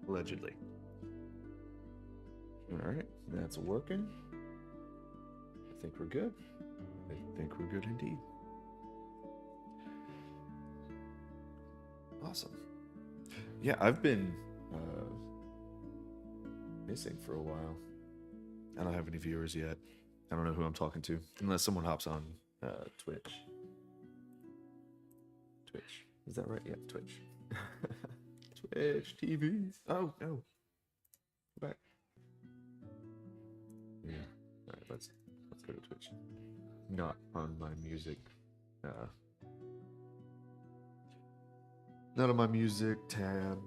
Allegedly. All right, that's working. I think we're good. I think we're good indeed. Awesome. Yeah, I've been missing for a while. I don't have any viewers yet. I don't know who I'm talking to, unless someone hops on Twitch. Twitch. Is that right? Yeah, Twitch. Twitch TV. Oh no. Go back. Yeah. All right. Let's go to Twitch. Not on my music. Uh, Not on my music tab.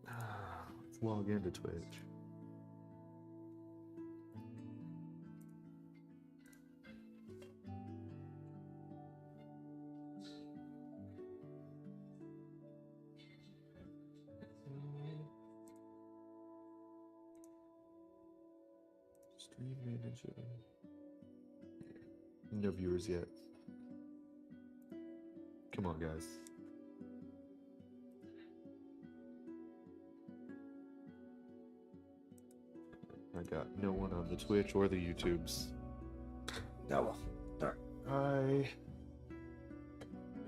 Let's log into Twitch. Stream manager. No viewers yet. Come on, guys. I got no one on the Twitch or the YouTubes. Oh well. Darn. I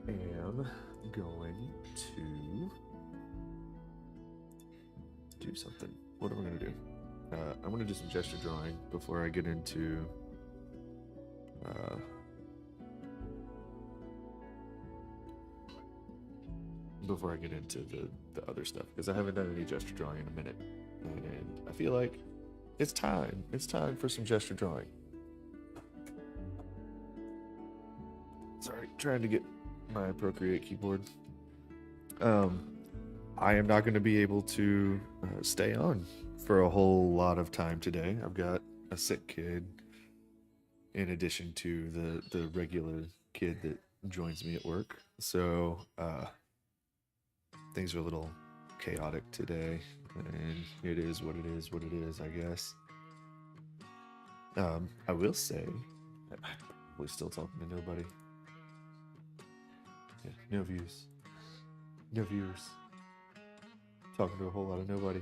am going to do something. What am I going to do? I'm going to do some gesture drawing before I get into the other stuff, because I haven't done any gesture drawing in a minute, and I feel like it's time. It's time for some gesture drawing. Sorry, trying to get my Procreate keyboard. I am not going to be able to stay on for a whole lot of time today. I've got a sick kid in addition to the regular kid that joins me at work. So things are a little chaotic today, and it is what it is, I guess. I will say, I'm probably still talking to nobody. Yeah, no views. No viewers. Talking to a whole lot of nobody.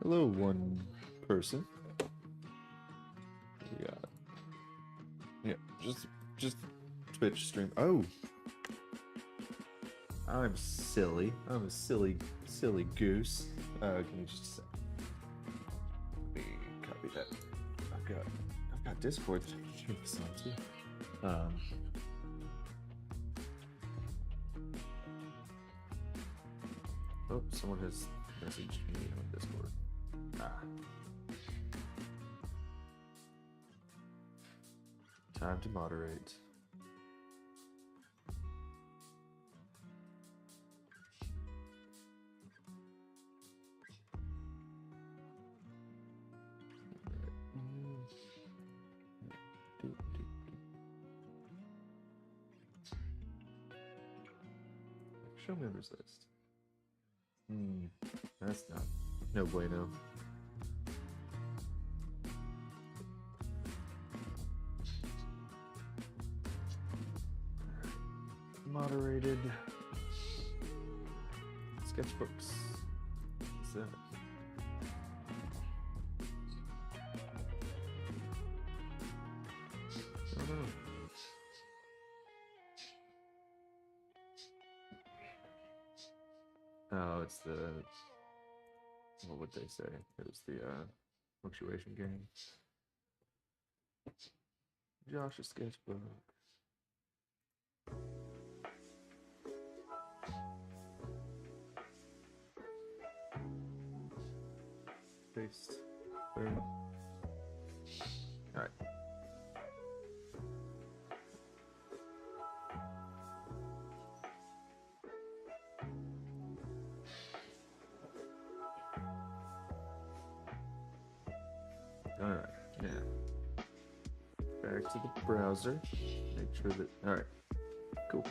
Hello, one person. We got, yeah, just Twitch stream. Oh, I'm silly. I'm a silly goose. Give me just a sec. Let me copy that. I've got Discord that I can stream this on too. Oh, someone has messaged me on Discord. Time to moderate. Show members list. That's not no bueno. Moderated sketchbooks. What's that? I don't know. Oh, it's the, what would they say? It was the punctuation game. Josh's sketchbook. Paste. There. All right. All right. Yeah. Back to the browser. Make sure that. All right. Cool.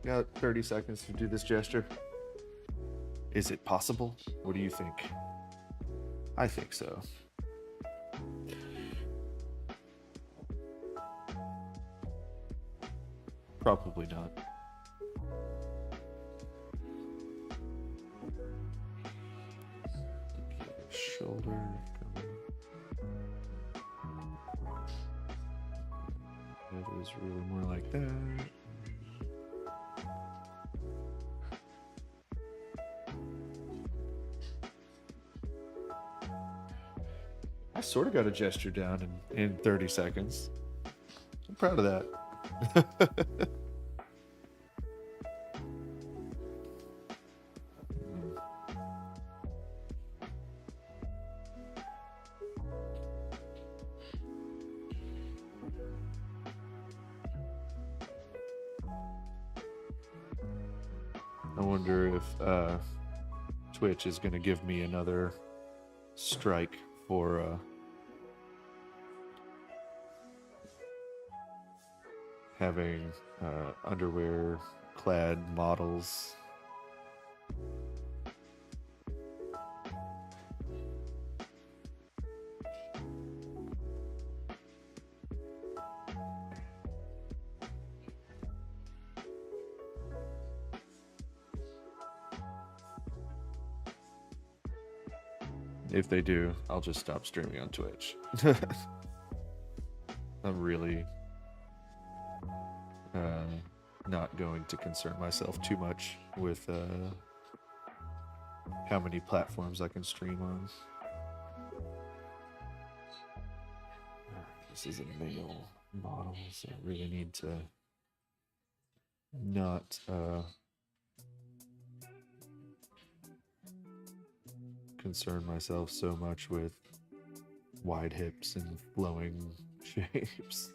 Got 30 seconds to do this gesture. Is it possible? What do you think? I think so. Probably not. Shoulder. That is really more like that. I sort of got a gesture down in 30 seconds. I'm proud of that. I wonder if Twitch is going to give me another strike for having underwear clad models. If they do, I'll just stop streaming on Twitch. I'm really not going to concern myself too much with how many platforms I can stream on. This is a male model, so I really need to not concern myself so much with wide hips and flowing shapes.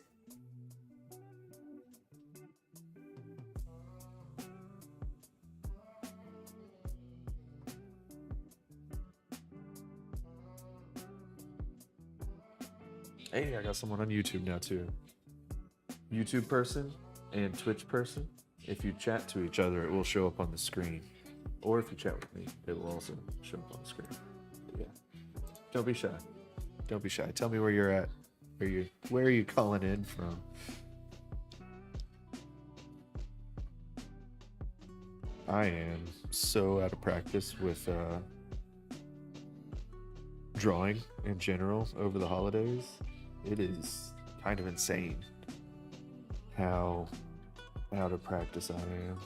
Hey, I got someone on YouTube now too. YouTube person and Twitch person. If you chat to each other, it will show up on the screen. Or if you chat with me, it will also show up on the screen. But yeah. Don't be shy. Don't be shy. Tell me where you're at. Where are you calling in from? I am so out of practice with drawing in general over the holidays. It is kind of insane how out of practice I am.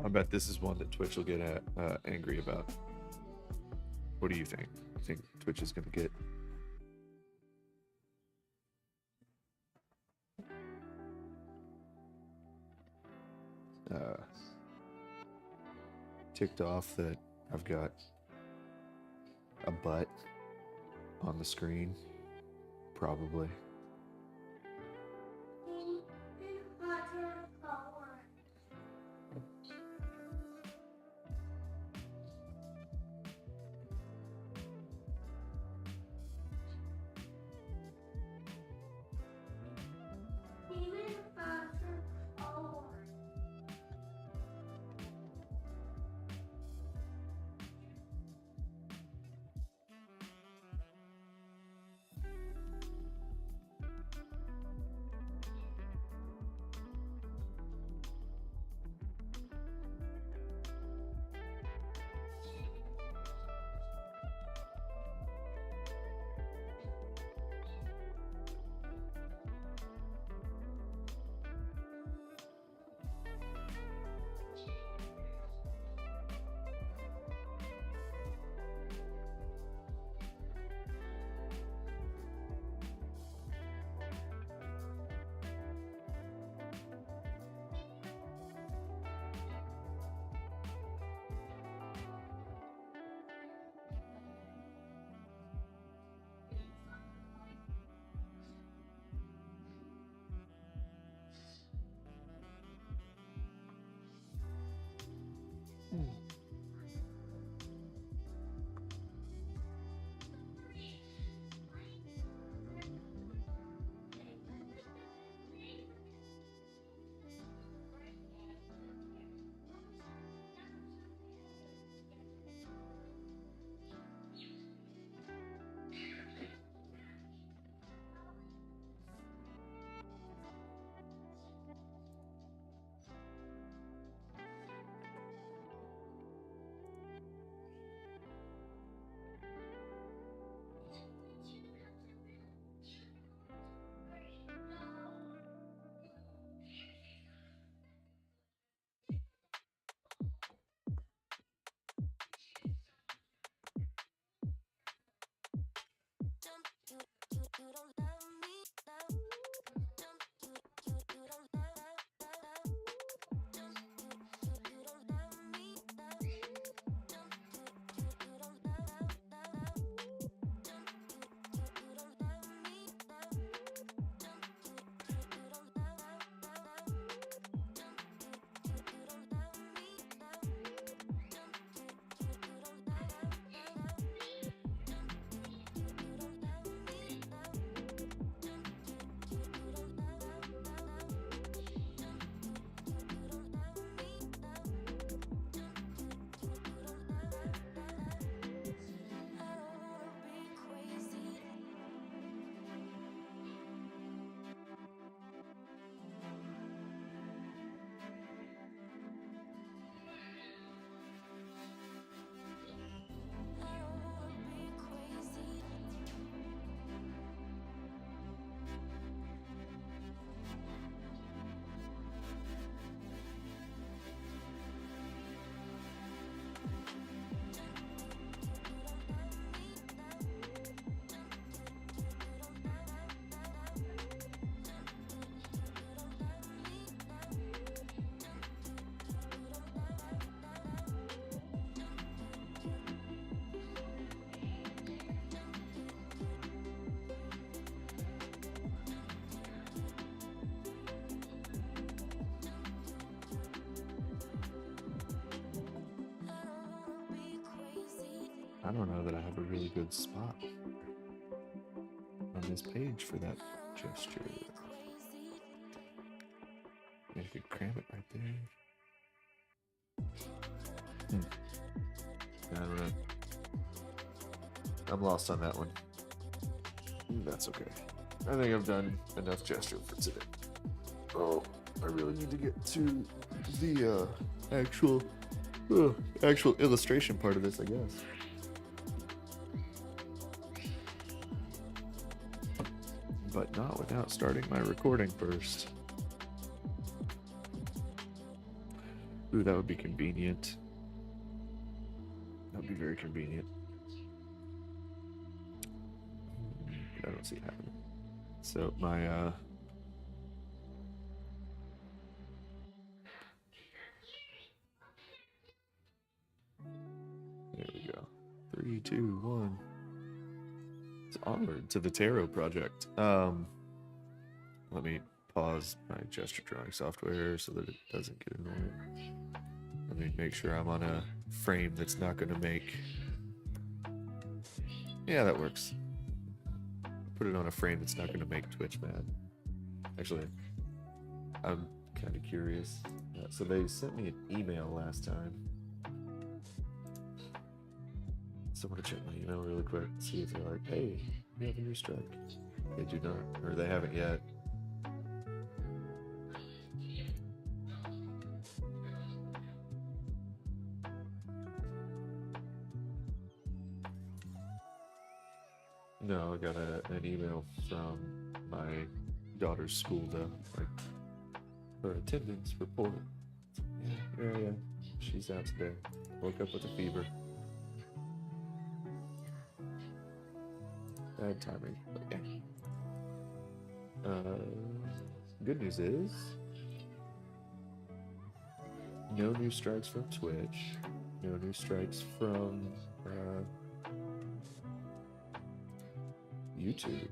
I bet this is one that Twitch will get angry about. What do you think? You think Twitch is going to get ticked off that I've got a butt on the screen? Probably. I don't know that I have a really good spot on this page for that gesture. Maybe I could cram it right there. I don't know. I'm lost on that one. That's okay. I think I've done enough gesture for today. Oh, I really need to get to the actual illustration part of this, I guess. But not without starting my recording first. Ooh, that would be convenient. That would be very convenient. I don't see it happening. So my there we go. 3, 2, 1. It's onward to the tarot project. Let me pause my gesture drawing software so that it doesn't get annoying. Let me make sure I'm on a frame that's not going to make... Yeah, that works. Put it on a frame that's not going to make Twitch mad. Actually, I'm kind of curious. So they sent me an email last time. So I'm going to check my email really quick, see if they're like, hey, we have a new strike. They do not, or they haven't yet. No, I got an email from my daughter's school though, like her attendance report. Yeah, she's out today. Woke up with a fever. Bad timing, but yeah. Good news is no new strikes from Twitch, no new strikes from YouTube.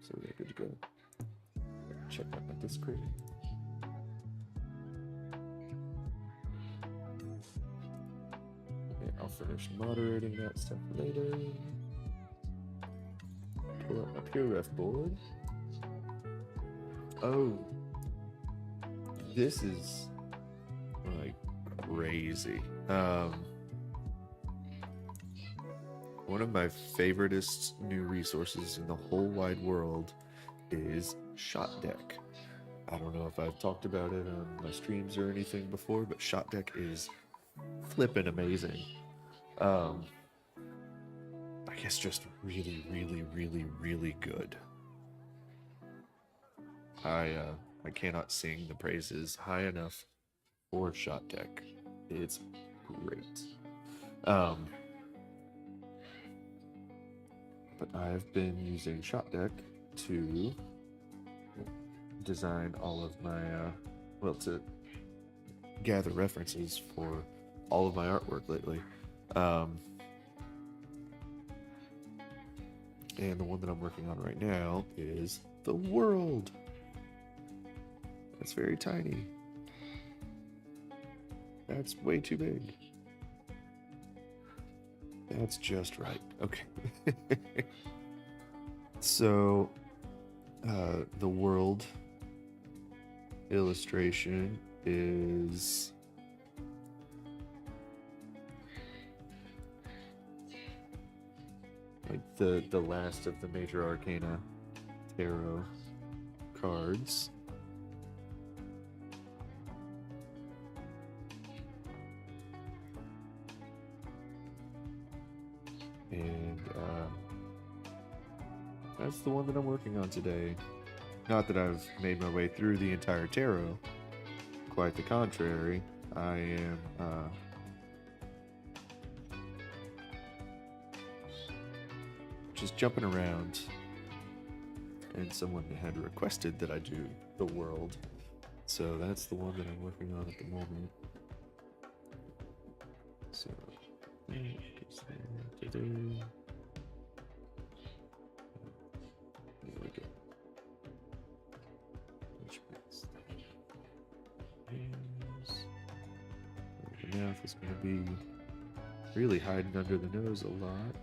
So we're good to go. Check out my Discord. Okay, I'll finish moderating that stuff later. Pull up my peer ref board. Oh, this is like crazy. One of my favoriteest new resources in the whole wide world is ShotDeck. I don't know if I've talked about it on my streams or anything before, but ShotDeck is flippin' amazing. I guess just really, really, really, really good. I cannot sing the praises high enough for ShotDeck. It's great. But I've been using ShotDeck to design all of my, to gather references for all of my artwork lately. And the one that I'm working on right now is the world. It's very tiny. That's way too big. That's just right. Okay. So, the world illustration is like the last of the major arcana tarot cards. And that's the one that I'm working on today. Not that I've made my way through the entire tarot. Quite the contrary. I am just jumping around. And someone had requested that I do the world. So that's the one that I'm working on at the moment. So... There we go. Which makes the mouth is going to be really hiding under the nose a lot.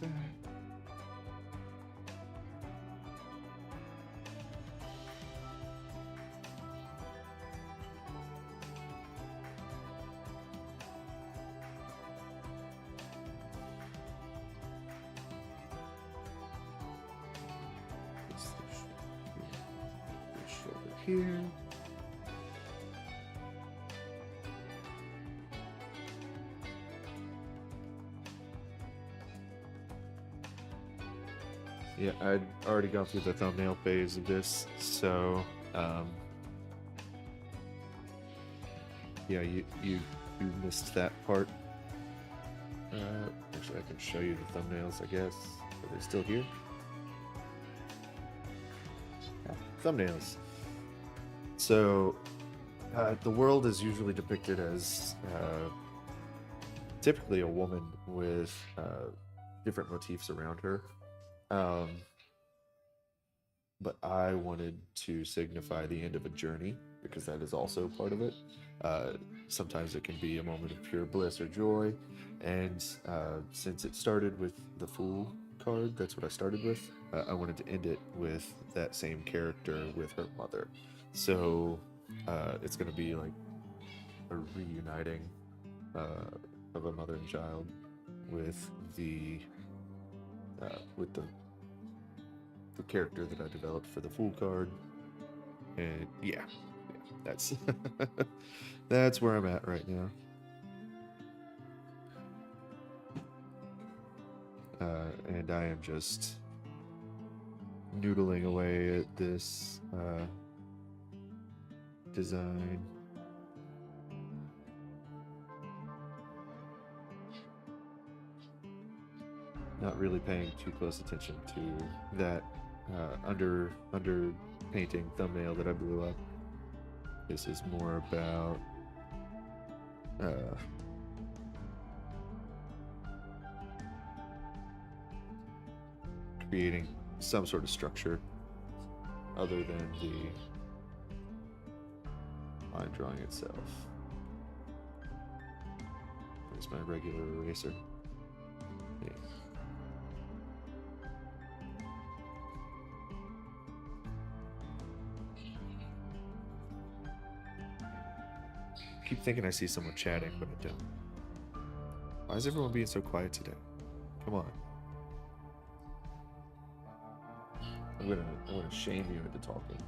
Back. here. Yeah, I'd already gone through the thumbnail phase of this, so yeah, you missed that part. Actually, I can show you the thumbnails, I guess. Are they still here? Yeah, thumbnails. So, the world is usually depicted as typically a woman with different motifs around her. But I wanted to signify the end of a journey because that is also part of it. Sometimes it can be a moment of pure bliss or joy, and since it started with the Fool card, that's what I started with. I wanted to end it with that same character with her mother. So it's going to be like a reuniting of a mother and child with the character that I developed for the Fool card, and yeah, that's that's where I'm at right now. And I am just noodling away at this design. Not really paying too close attention to that under painting thumbnail that I blew up. This is more about creating some sort of structure other than the line drawing itself. There's my regular eraser. Yeah. I keep thinking I see someone chatting, but I don't. Why is everyone being so quiet today? Come on. I'm gonna shame you into talking.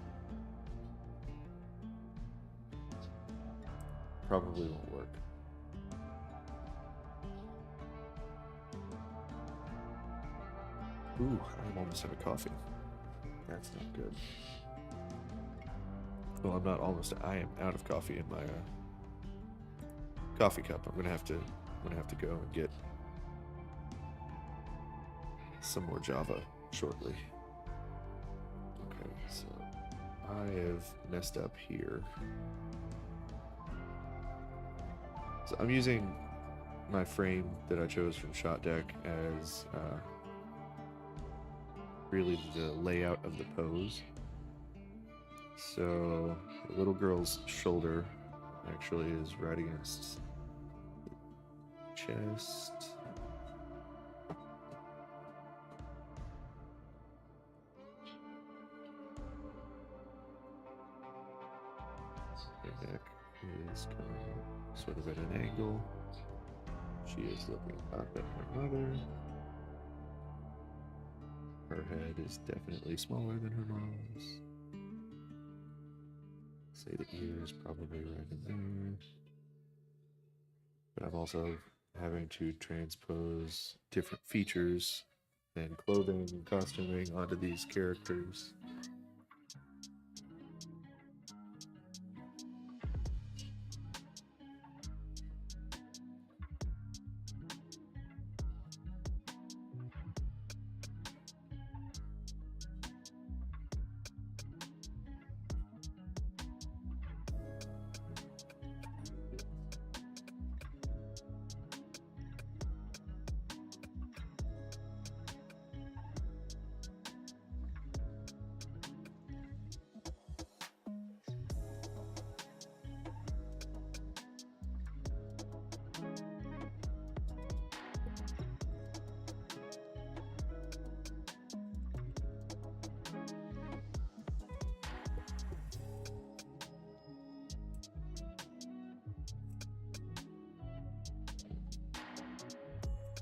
Probably won't work. Ooh, I'm almost out of coffee. That's not good. Well, I'm not almost. I am out of coffee in my coffee cup. I'm gonna have to go and get some more Java shortly. Okay, so I have messed up here. So I'm using my frame that I chose from Shot Deck as really the layout of the pose. So the little girl's shoulder actually is right against the chest. Her neck is coming sort of at an angle. She is looking up at her mother. Her head is definitely smaller than her mom's. Say the ear is probably right in there. But I'm also having to transpose different features and clothing and costuming onto these characters.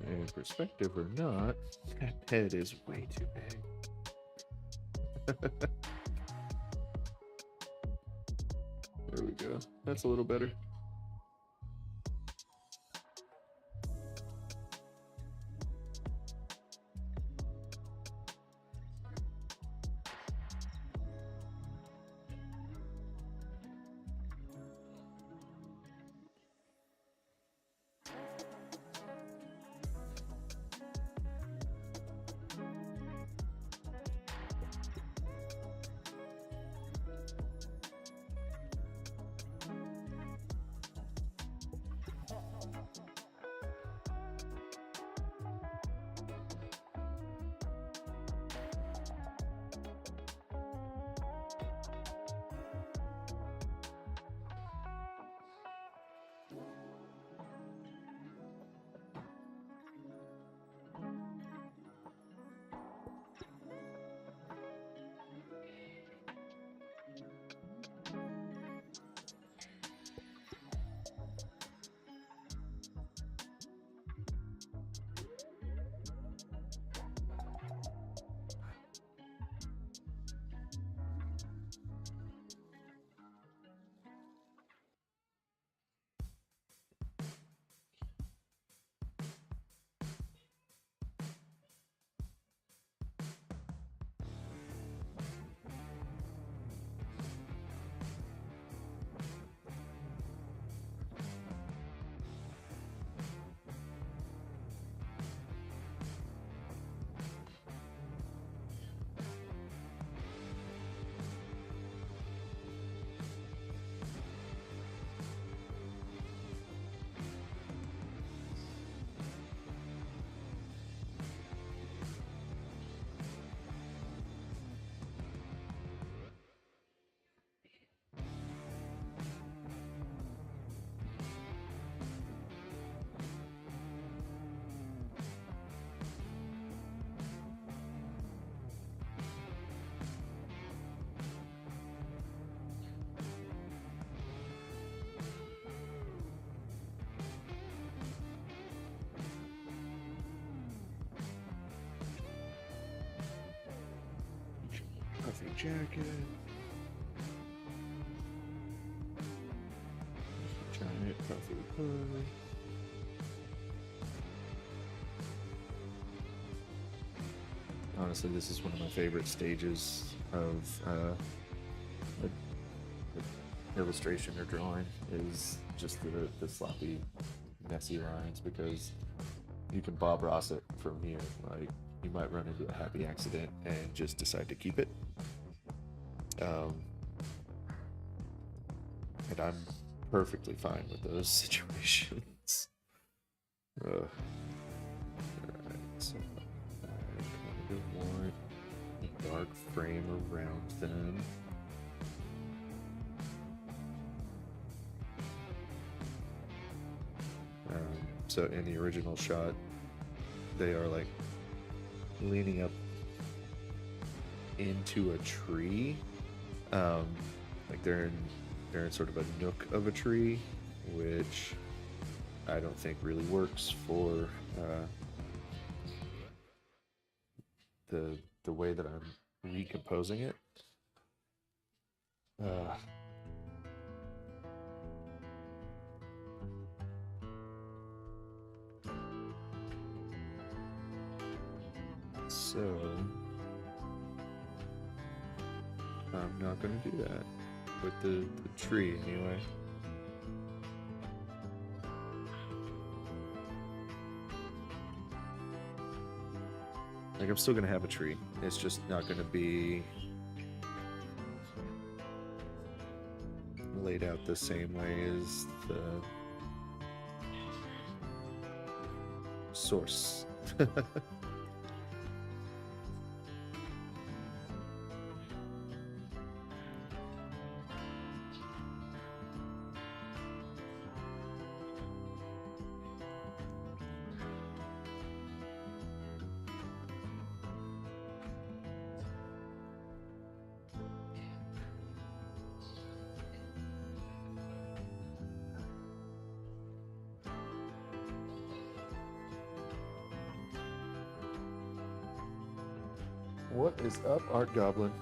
And perspective or not, that head is way too big. go. That's a little better. Puffy jacket. Giant puffy hood. Honestly, this is one of my favorite stages of illustration or drawing, is just the sloppy, messy lines, because you can Bob Ross it from here. Like, you might run into a happy accident and just decide to keep it. And I'm perfectly fine with those situations. Alright, so I kind of want a dark frame around them. So in the original shot, they are like leaning up into a tree. Like they're in sort of a nook of a tree, which I don't think really works for the way that I'm recomposing it. So I'm not going to do that with the tree anyway. Like, I'm still going to have a tree. It's just not going to be laid out the same way as the source. What is up, Art Goblin?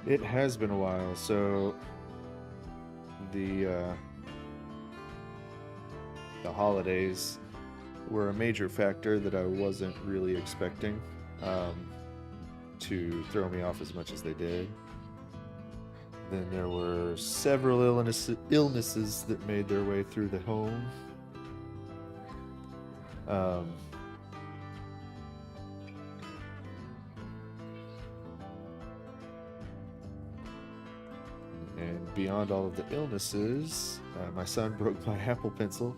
It has been a while, so the the holidays were a major factor that I wasn't really expecting um, to throw me off as much as they did. Then there were several illnesses that made their way through the home. Um, and beyond all of the illnesses, my son broke my Apple Pencil,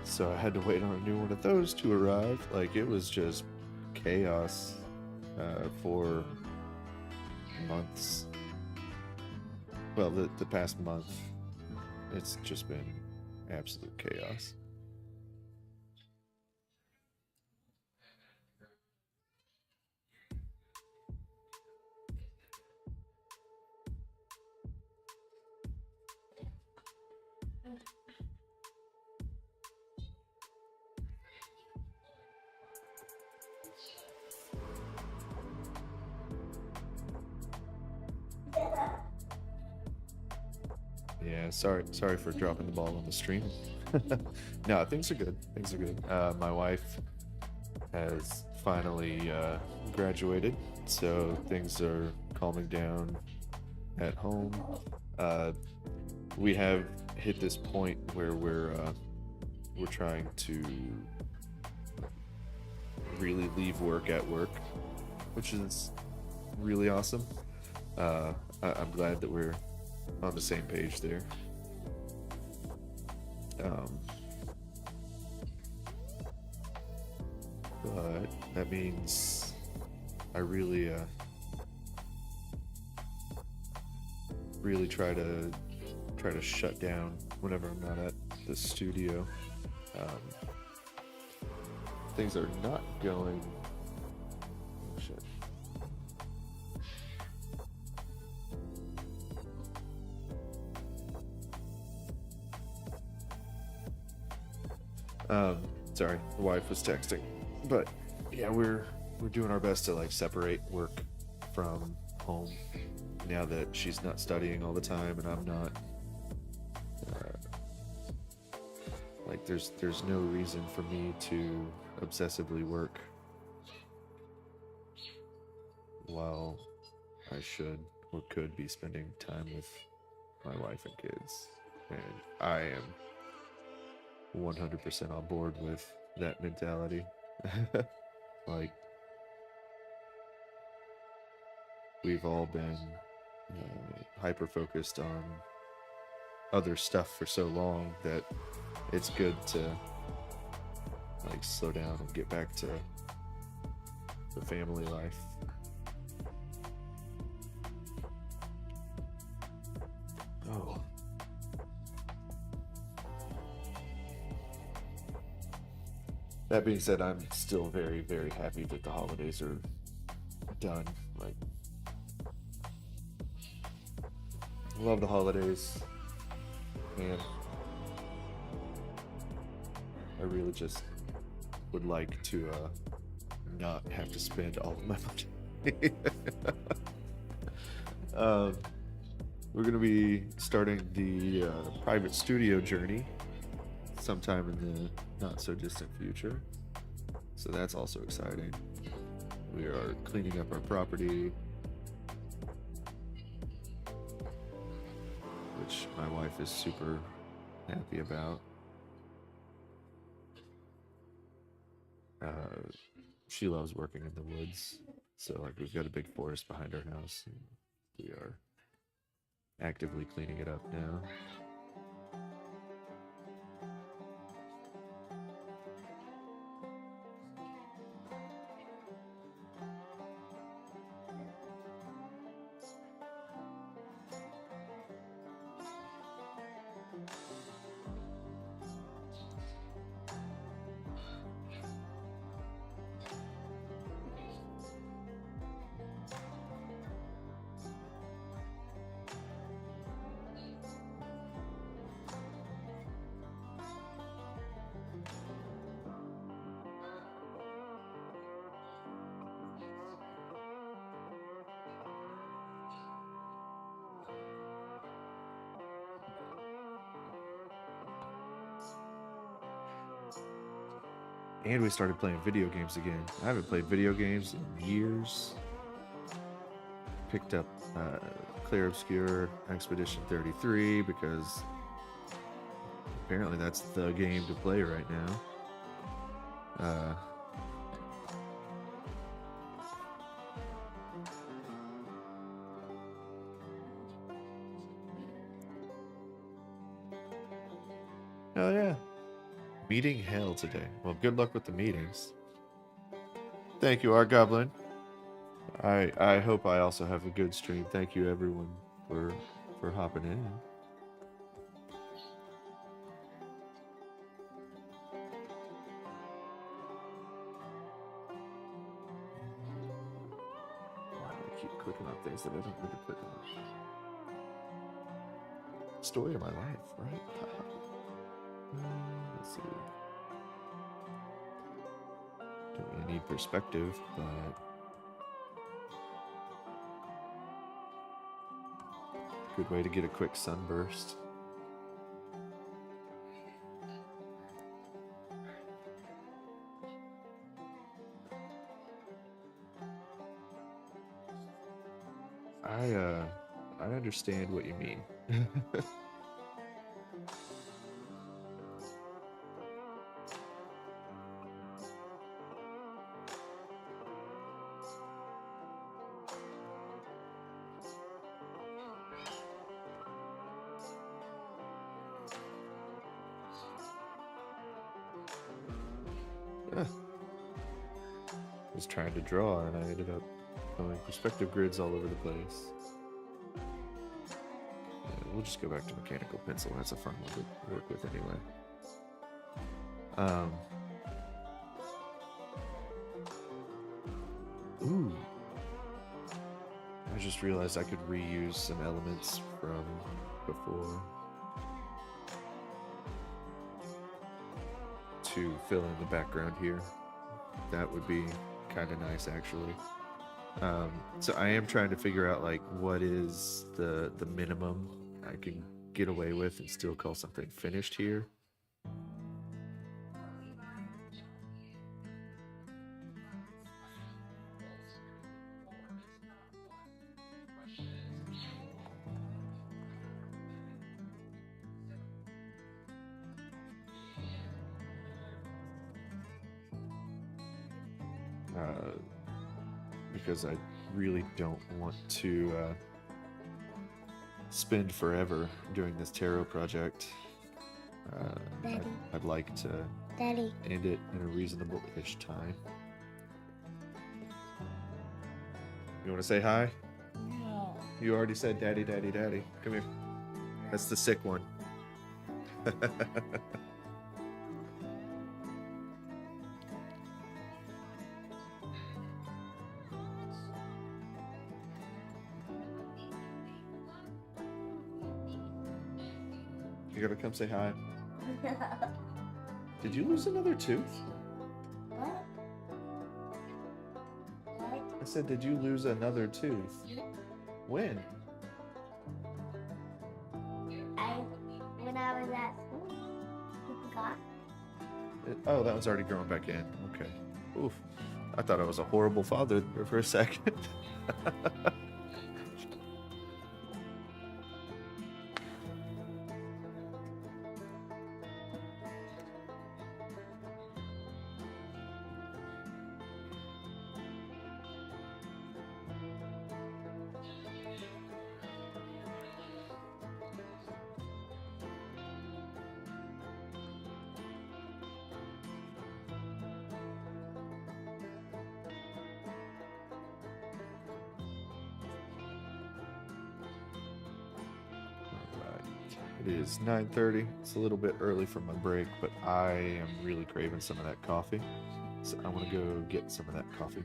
so I had to wait on a new one of those to arrive. Like, it was just chaos for months. Well, the past month, it's just been absolute chaos. Yeah, sorry for dropping the ball on the stream. No, things are good. Things are good. My wife has finally graduated, so things are calming down at home. Uh, we have hit this point where we're trying to really leave work at work, which is really awesome. I'm glad that we're on the same page there. Um, but that means I really try to shut down whenever I'm not at the studio. Um, things are not going. Oh, shit. Sorry, the wife was texting, but yeah, we're doing our best to like separate work from home now that she's not studying all the time and I'm not. Like, there's no reason for me to obsessively work while I should or could be spending time with my wife and kids, and I am 100% on board with that mentality. Like, we've all been hyper focused on other stuff for so long that it's good to like slow down and get back to the family life. Oh. That being said, I'm still very, very happy that the holidays are done. Like, love the holidays, and I really just would like to not have to spend all of my money. We're gonna be starting the private studio journey sometime in the not so distant future, so that's also exciting. We are cleaning up our property, which my wife is super happy about. She loves working in the woods, so like we've got a big forest behind our house, and we are actively cleaning it up now. And we started playing video games again. I haven't played video games in years. Picked up Clair Obscur Expedition 33 because apparently that's the game to play right now. Oh yeah. Meeting hell today. Well, good luck with the meetings. Thank you, Art Goblin. I hope I also have a good stream. Thank you everyone for hopping in. Why do I keep clicking on things that I don't need to click on? Story of my life, right? Let's see. Don't really need perspective, but good way to get a quick sunburst. I understand what you mean. I was trying to draw and I ended up going perspective grids all over the place. Yeah, we'll just go back to mechanical pencil. That's a fun one to work with anyway. Ooh. I just realized I could reuse some elements from before to fill in the background here. That would be kind of nice, actually. So I am trying to figure out like what is the minimum I can get away with and still call something finished here. Because I really don't want to spend forever doing this tarot project. I'd like to Daddy. end it in a reasonable-ish time. You want to say hi? No. You already said daddy, daddy, daddy. Come here. That's the sick one. You gotta come say hi. Did you lose another tooth? What? What? I said, did you lose another tooth? When? When I was at school. You forgot? Oh, that one's already growing back in. Okay. Oof. I thought I was a horrible father there for a second. It is 9:30. It's a little bit early for my break, but I am really craving some of that coffee. So I want to go get some of that coffee.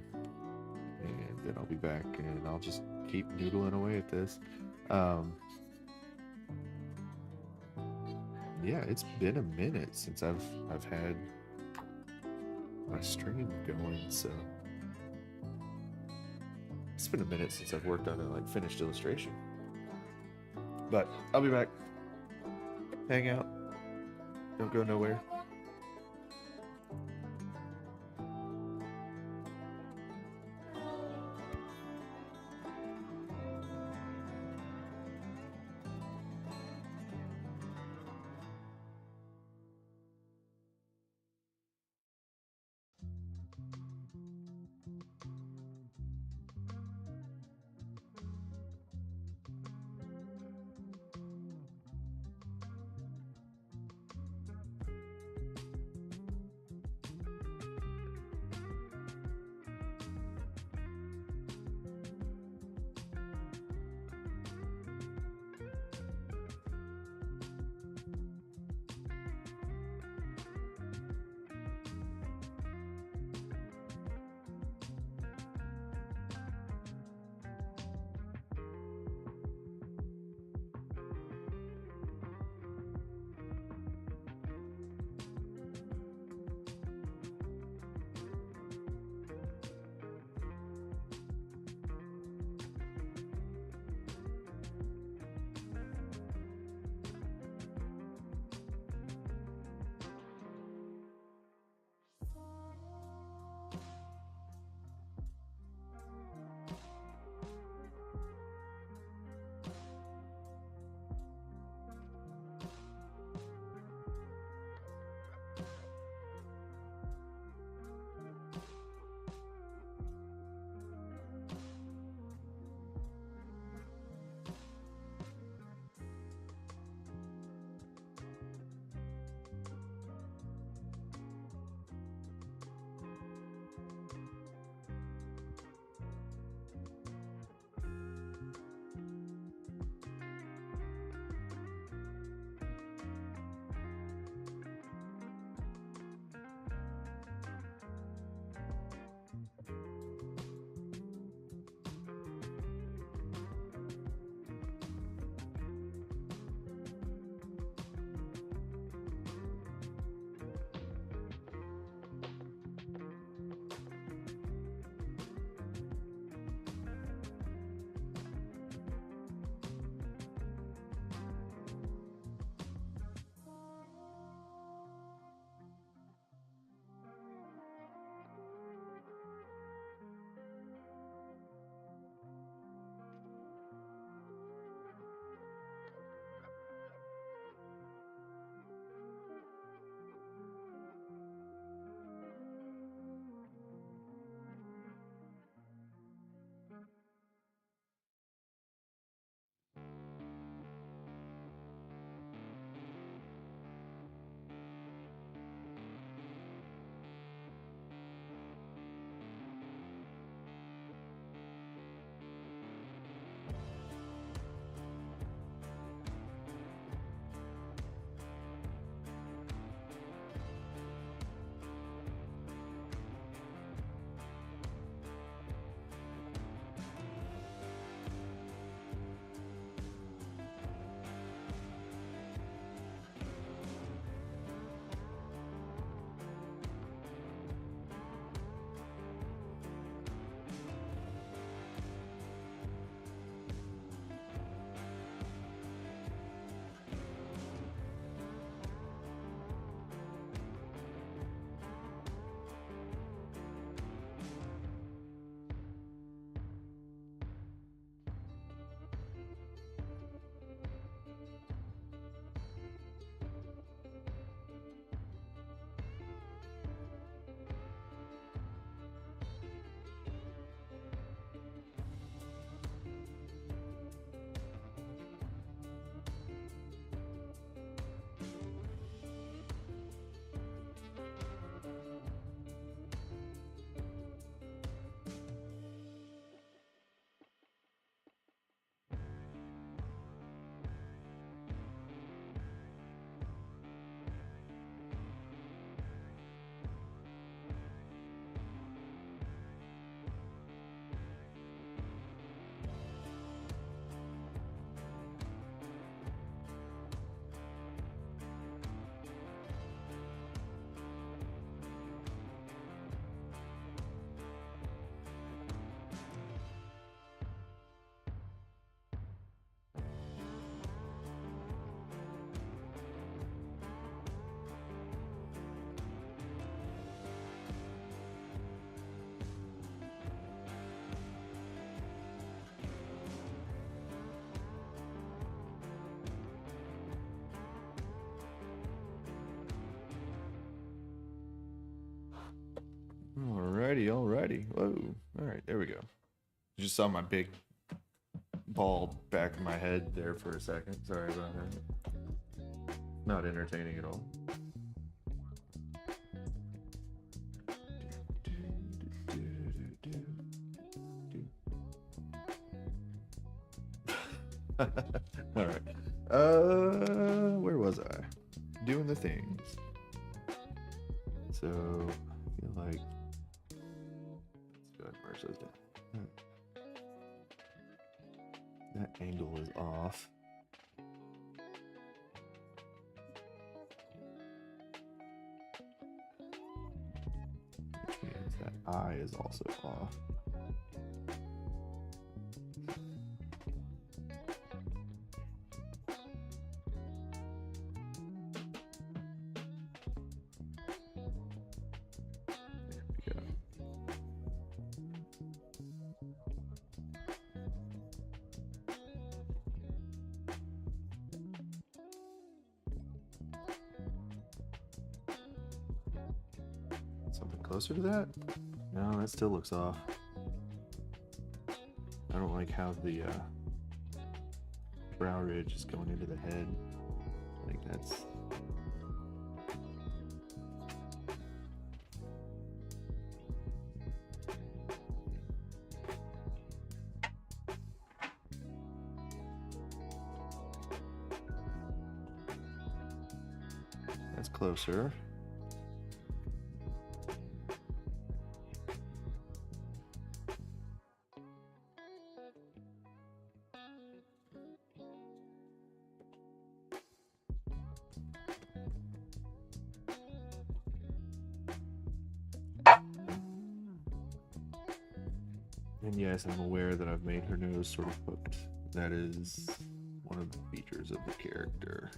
And then I'll be back and I'll just keep noodling away at this. Yeah, it's been a minute since I've had my stream going, so it's been a minute since I've worked on a like finished illustration. But I'll be back. Hang out. Don't go nowhere. alrighty. Whoa. Alright, there we go. You just saw my big bald back of my head there for a second. Sorry about that. Not entertaining at all. Alright. Where was I? Doing the things. So, I feel like. Let's go ahead and merge those down. That angle is off. Which means that eye is also off. Something closer to that? No, that still looks off. I don't like how the brow ridge is going into the head. Like that's. That's closer. And yes, I'm aware that I've made her nose sort of hooked. That is one of the features of the character.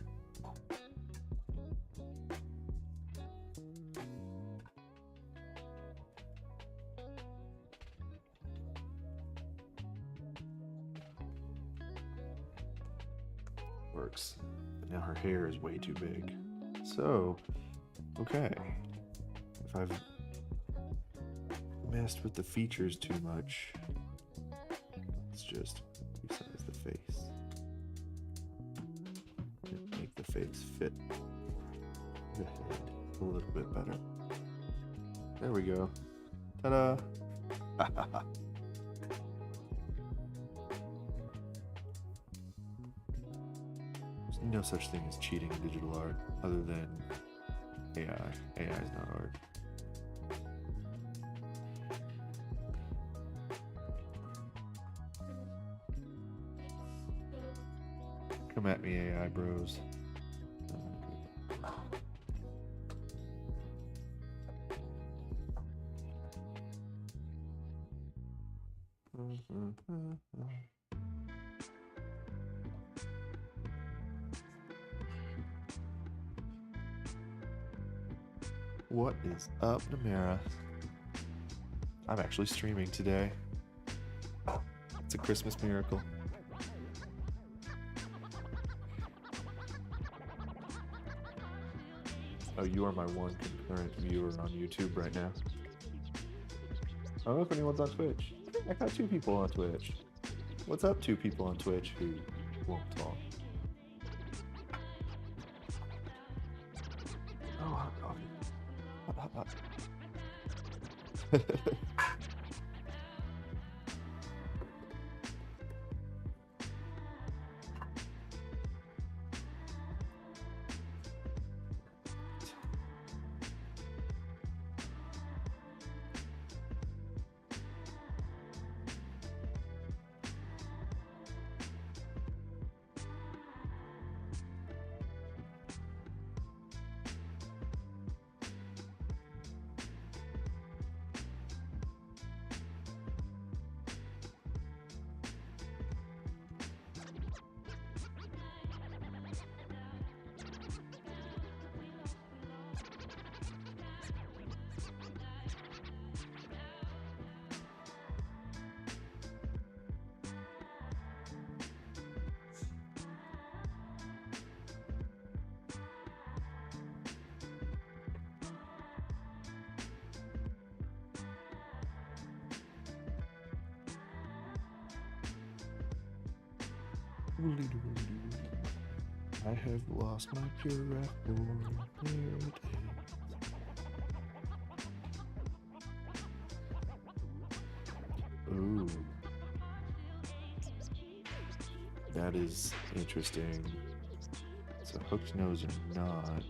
Works. But now her hair is way too big. So, okay. If I've messed with the features too much, let's just resize the face. Make the face fit the head a little bit better. There we go. Ta-da! There's no such thing as cheating in digital art other than AI. AI is not art. Come at me, AI bros. What is up, Namera? I'm actually streaming today. It's a Christmas miracle. Oh, you are my one concurrent viewer on YouTube right now. I don't know if anyone's on Twitch. I got 2 people on Twitch. What's up, 2 people on Twitch who won't talk? Oh, hot coffee. Hot, hot, hot. I have lost my pure apple. There it is. Ooh. That is interesting. So hooked nose or not.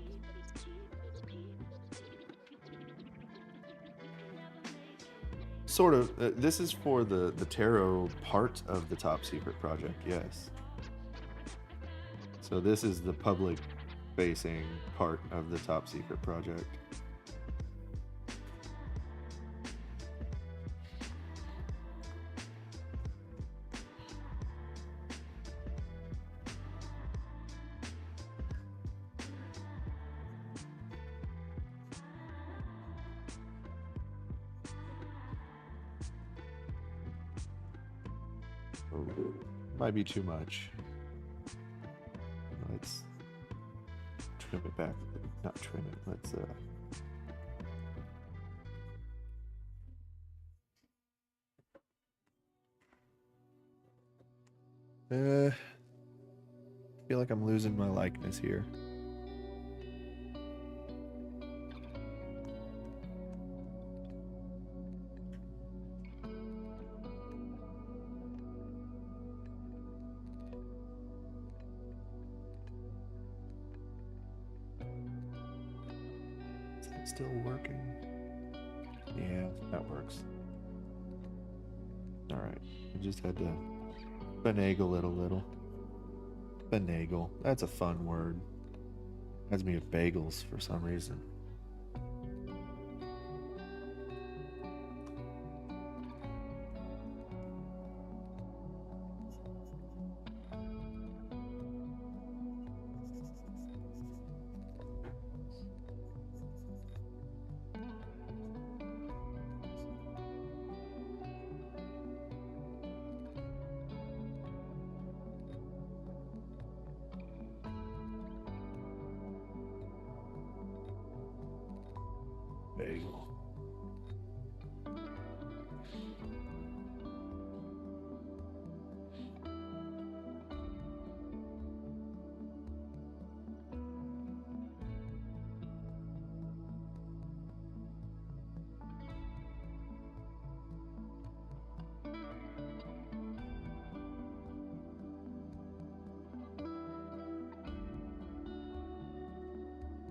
Sort of. This is for the tarot part of the Top Secret project, yes. So this is the public facing part of the Top Secret project. Oh, might be too much. Let's trim it back. Not trim it. Let's feel like I'm losing my likeness here. Is it still working? Yeah, that works. Alright. I just had to finagle it a little. Finagle. That's a fun word. Reminds me of bagels for some reason. Bagel.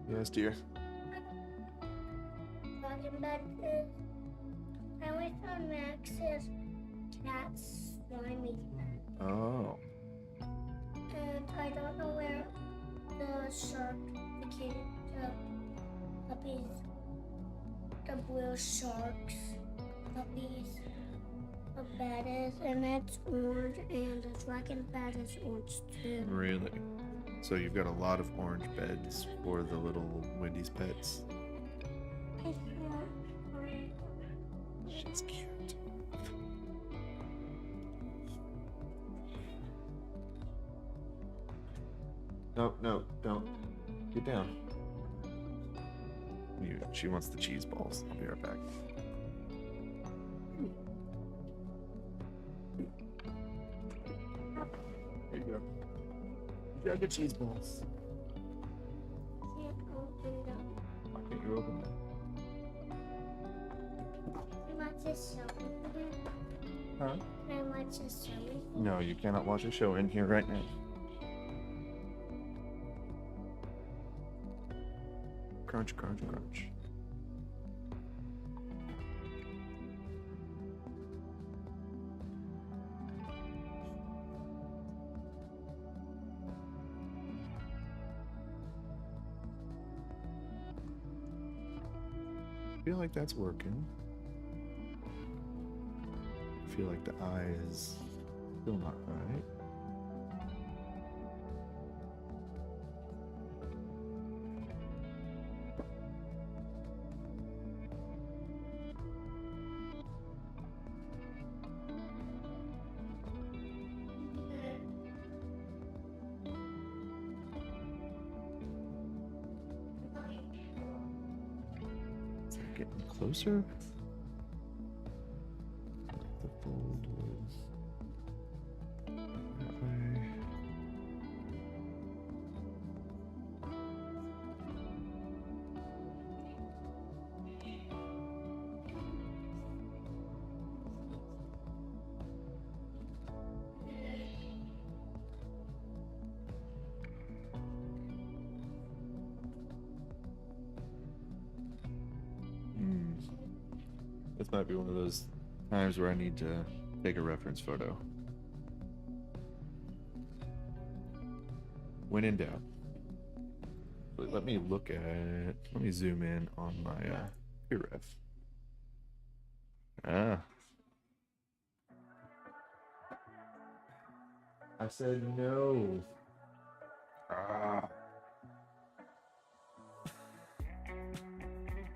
Yes, dear. Talking about this, I went on Max's cat's slimy cat. Oh. And I don't know where the shark, the kid, the puppies, the blue sharks, puppies, the bed is, and it's orange, and the dragon bed is orange too. Really? So you've got a lot of orange beds for the little Wendy's pets. She's cute. No, no, don't. Get down. She wants the cheese balls. I'll be right back. Here you go. You got the cheese balls. Can't open them. Why can't you open them? Can I watch this show? Huh? Can I watch this show? No, you cannot watch a show in here right now. Crunch, crunch, crunch. I feel like that's working. I feel like the eye is still not right. Is that getting closer? The fold was that way. This might be one of those times where I need to take a reference photo. When in doubt. Let me zoom in on my peer ref. Ah. I said no. Ah.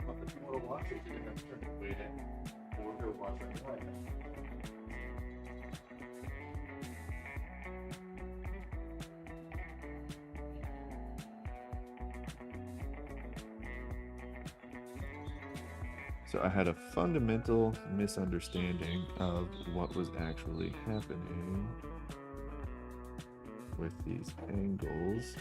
Well, if you want to watch it, you're gonna have to turn it way down. Or go watch it right now. So I had a fundamental misunderstanding of what was actually happening with these angles.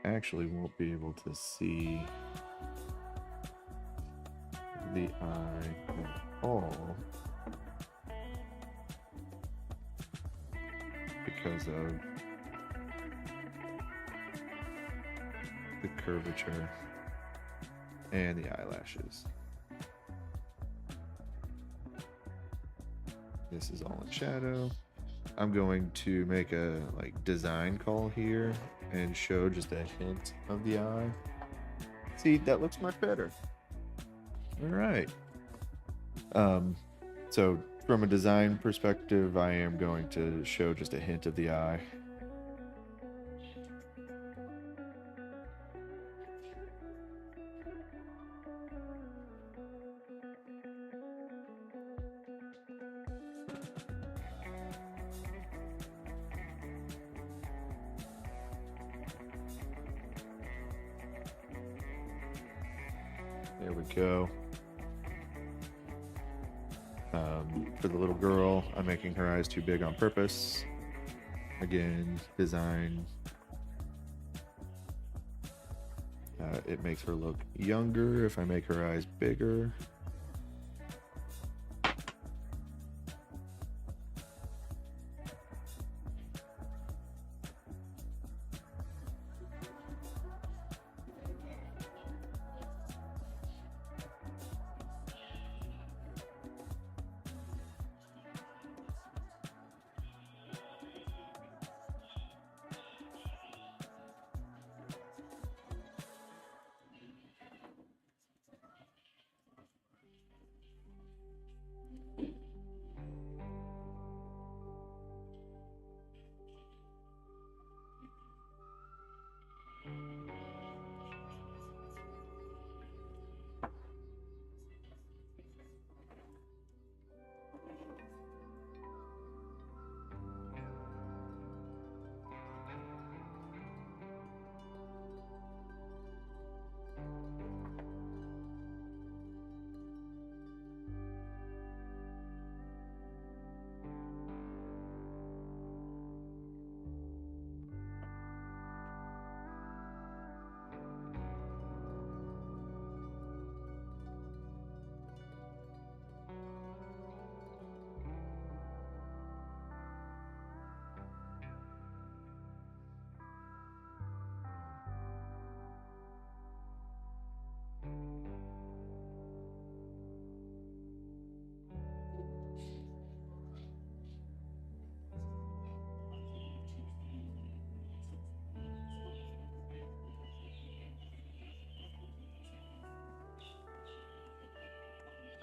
Actually won't be able to see the eye at all because of the curvature and the eyelashes. This is all in shadow. I'm going to make a design call here and show just a hint of the eye. See, that looks much better. All right. So from a design perspective, I am going to show just a hint of the eye. There we go. For the little girl, I'm making her eyes too big on purpose. Again, design. It makes her look younger if I make her eyes bigger.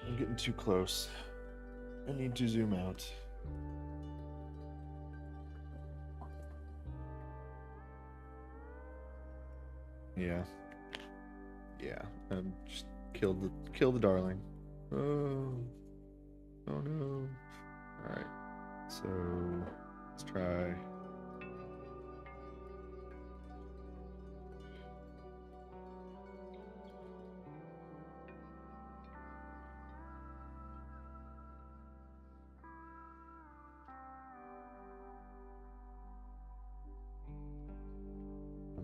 I'm getting too close. I need to zoom out. Yeah. Yeah. Just kill the darling. Oh. Oh no. Alright. So let's try.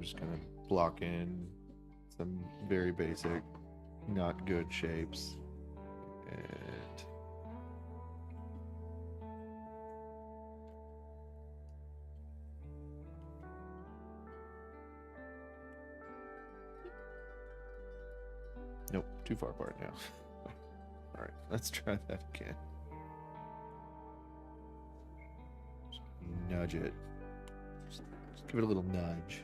I'm just gonna block in some very basic, not good shapes. And nope, too far apart now. All right, let's try that again. Just nudge it. Just give it a little nudge.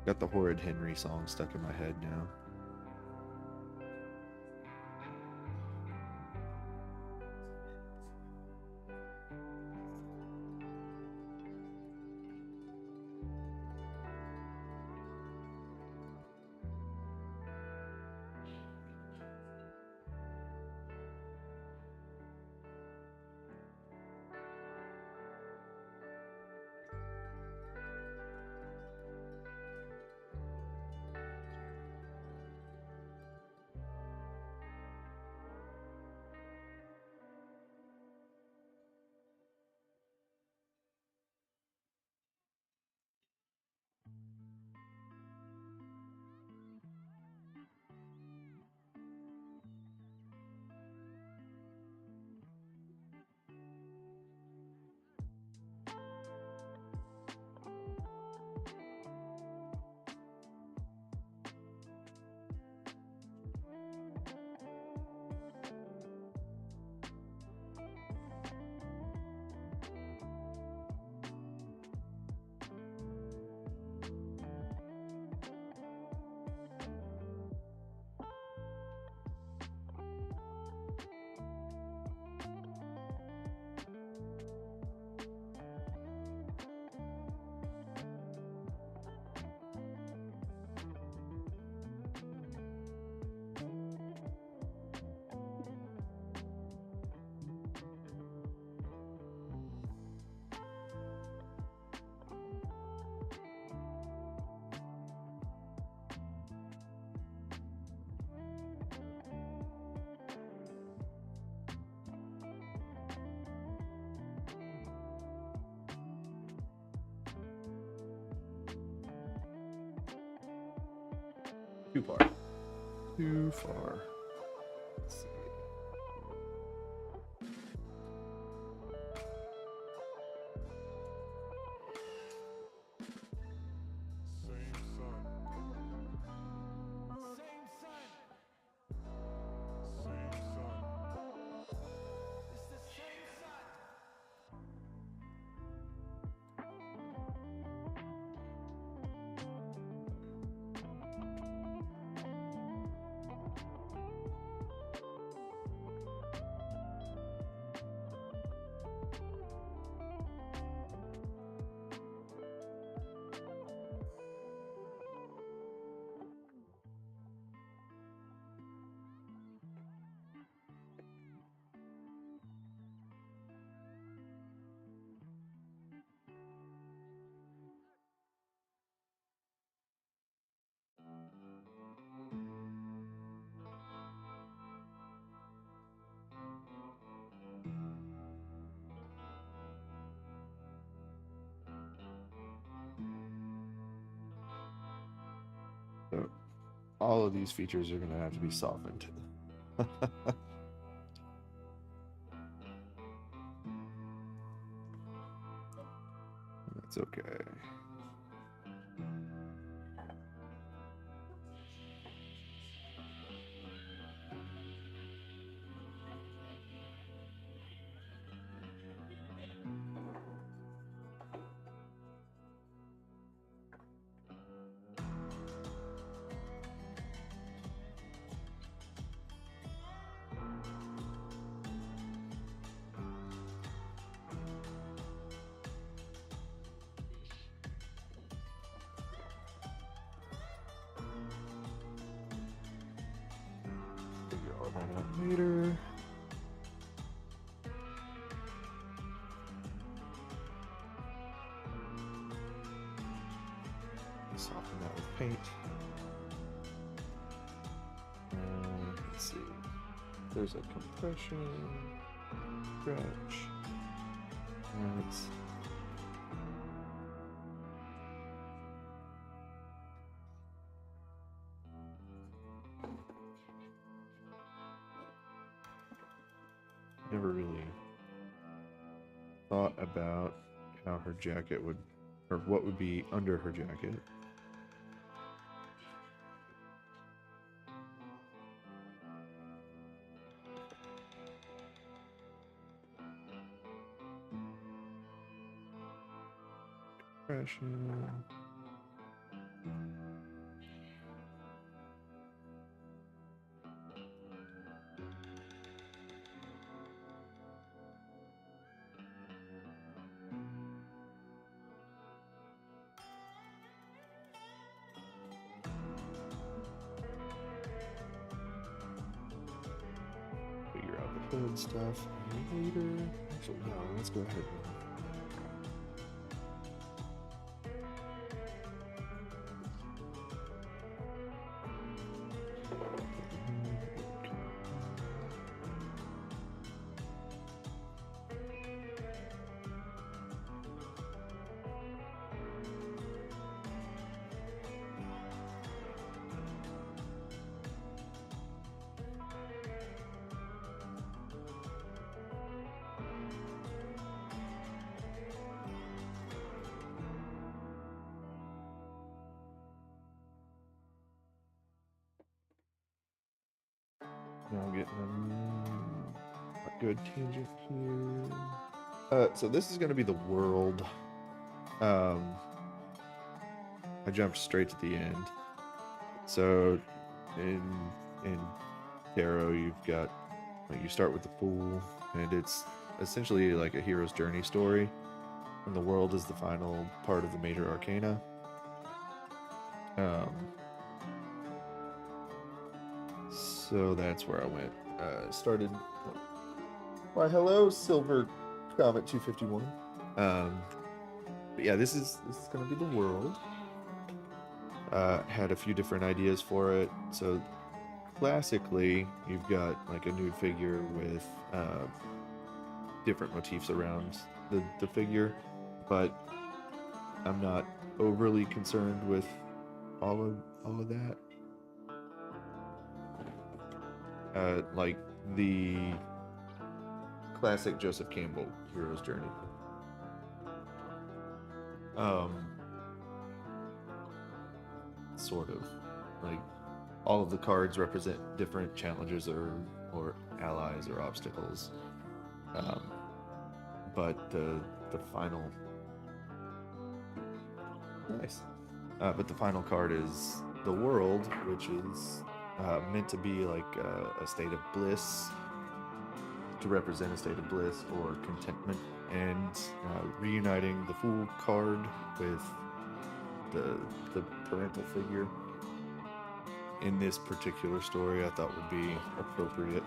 Got the Horrid Henry song stuck in my head now. Too far. Too far. Let's see. So all of these features are going to have to be softened. That's okay. Figure all that out later. Soften that with paint. There's a compression, stretch. That's never really thought about how her jacket would, or what would be under her jacket. Compression. Figure out the hood stuff later. Actually, no, let's go ahead and now I'm getting a good tangent here. So this is going to be the world. I jumped straight to the end. So in Tarot, you've got like you start with the Fool, and it's essentially like a hero's journey story, and the world is the final part of the major arcana. So that's where I went. Started. Why, hello, Silver Comet 251. But yeah, this is gonna be the world. Had a few different ideas for it. So classically, you've got like a nude figure with different motifs around the figure, but I'm not overly concerned with all of that. Like the classic Joseph Campbell hero's journey. Sort of like all of the cards represent different challenges or allies or obstacles. But the final nice. But the final card is the world, which is meant to be like a state of bliss, to represent a state of bliss or contentment, and reuniting the Fool card with the parental figure in this particular story I thought would be appropriate.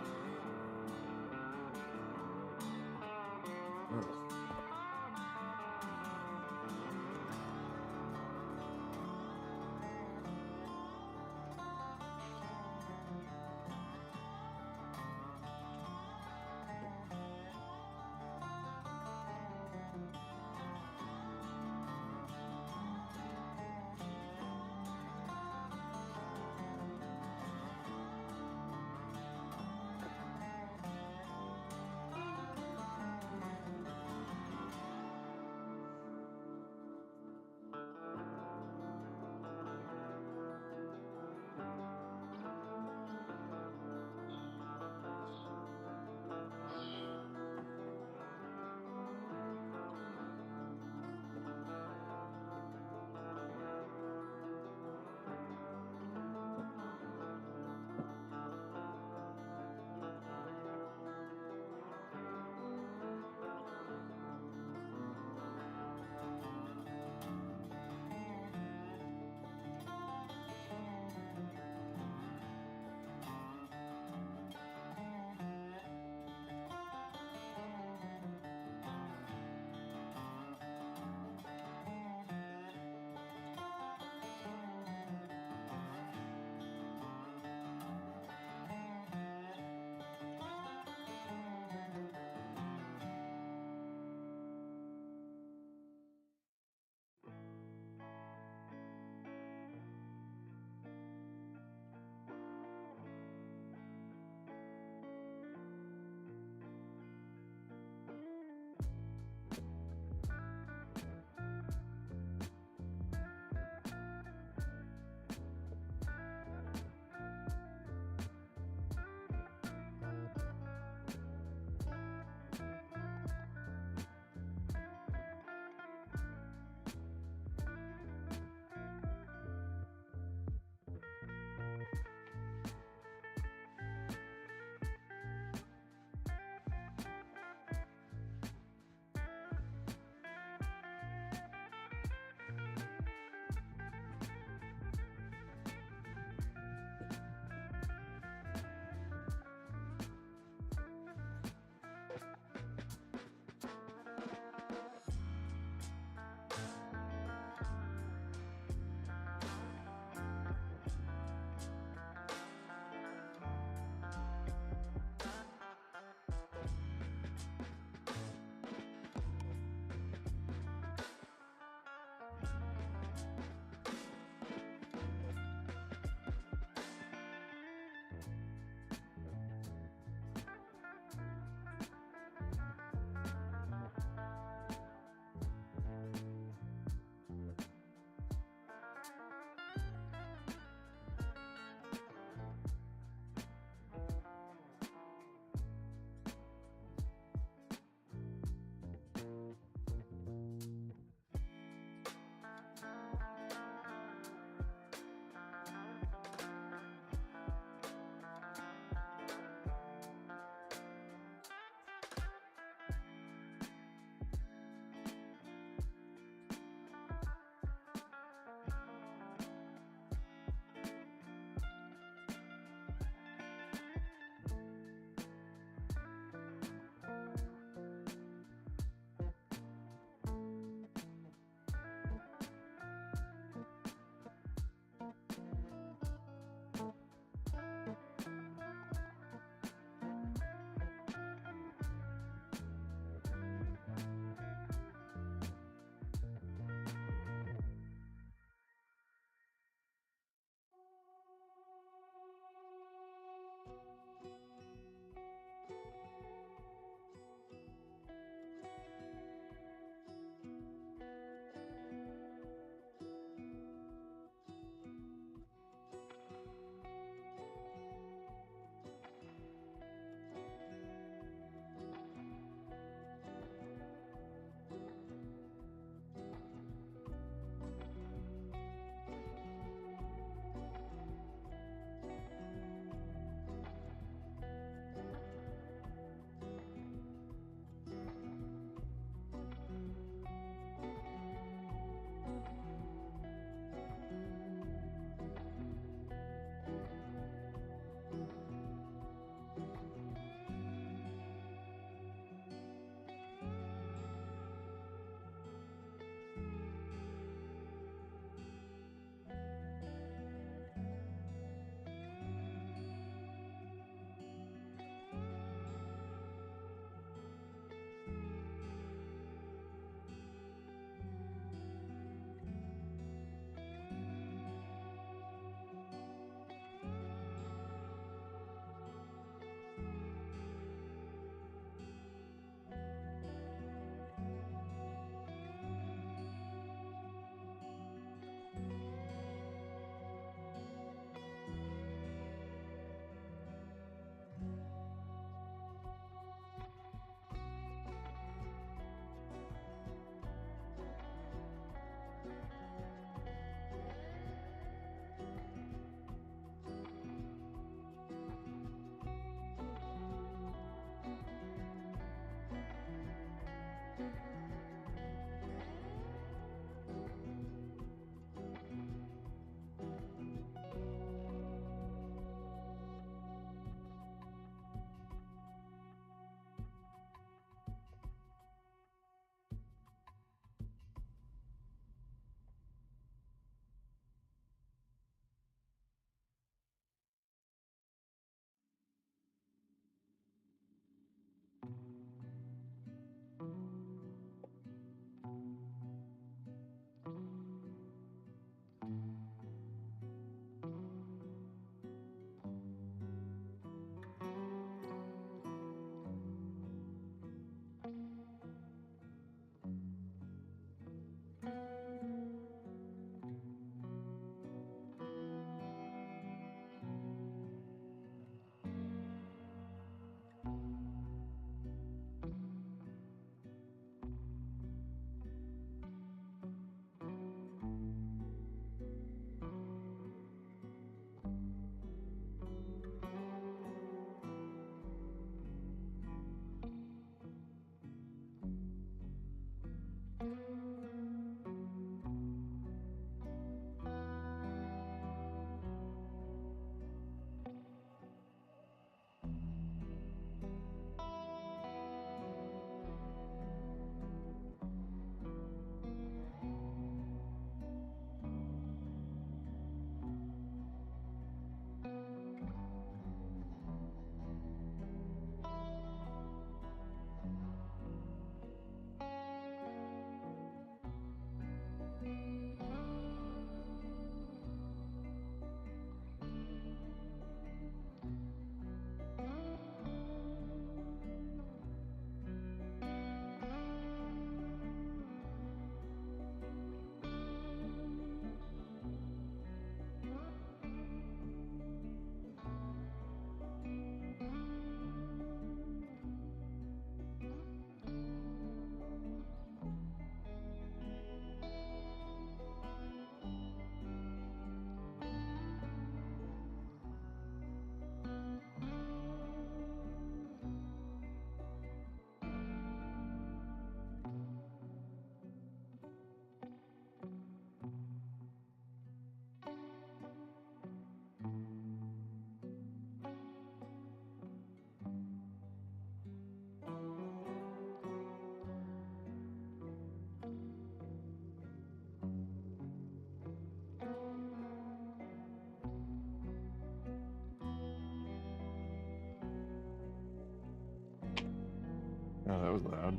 Oh, that was loud.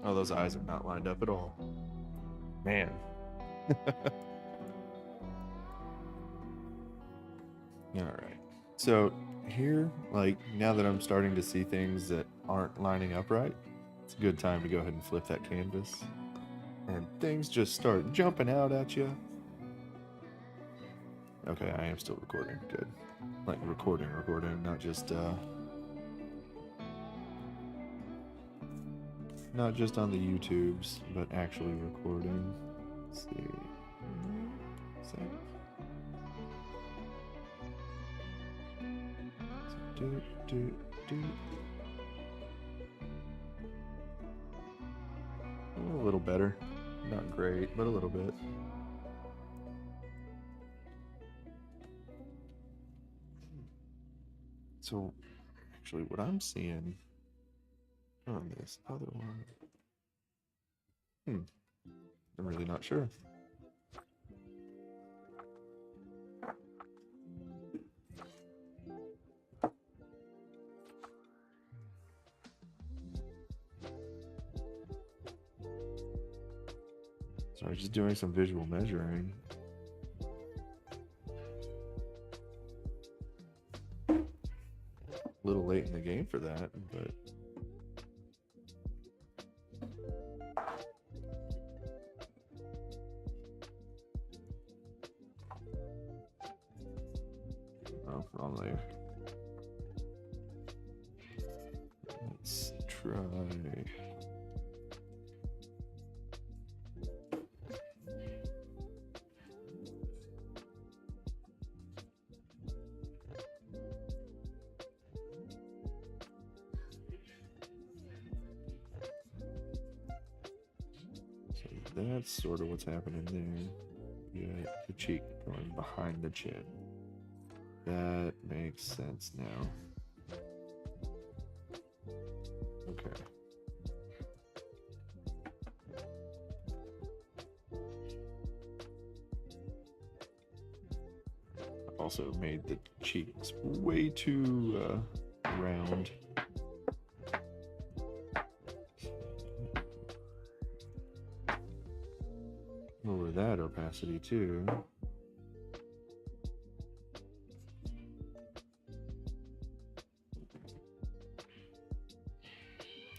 Oh, those eyes are not lined up at all. Man. All right. So here, like now that I'm starting to see things that aren't lining up right, it's a good time to go ahead and flip that canvas. And things just start jumping out at you. Okay, I am still recording. Good. Like recording, not just not just on the YouTubes, but actually recording. Let's see. Save. Do. A little better. Not great, but a little bit. So, actually, what I'm seeing on this other one, I'm really not sure. So I was just doing some visual measuring. A little late in the game for that, but oh, wrong layer. Let's try. That's sort of what's happening there. You got the cheek going behind the chin. That makes sense now. Okay. Also made the cheeks way too round. Lower that opacity too.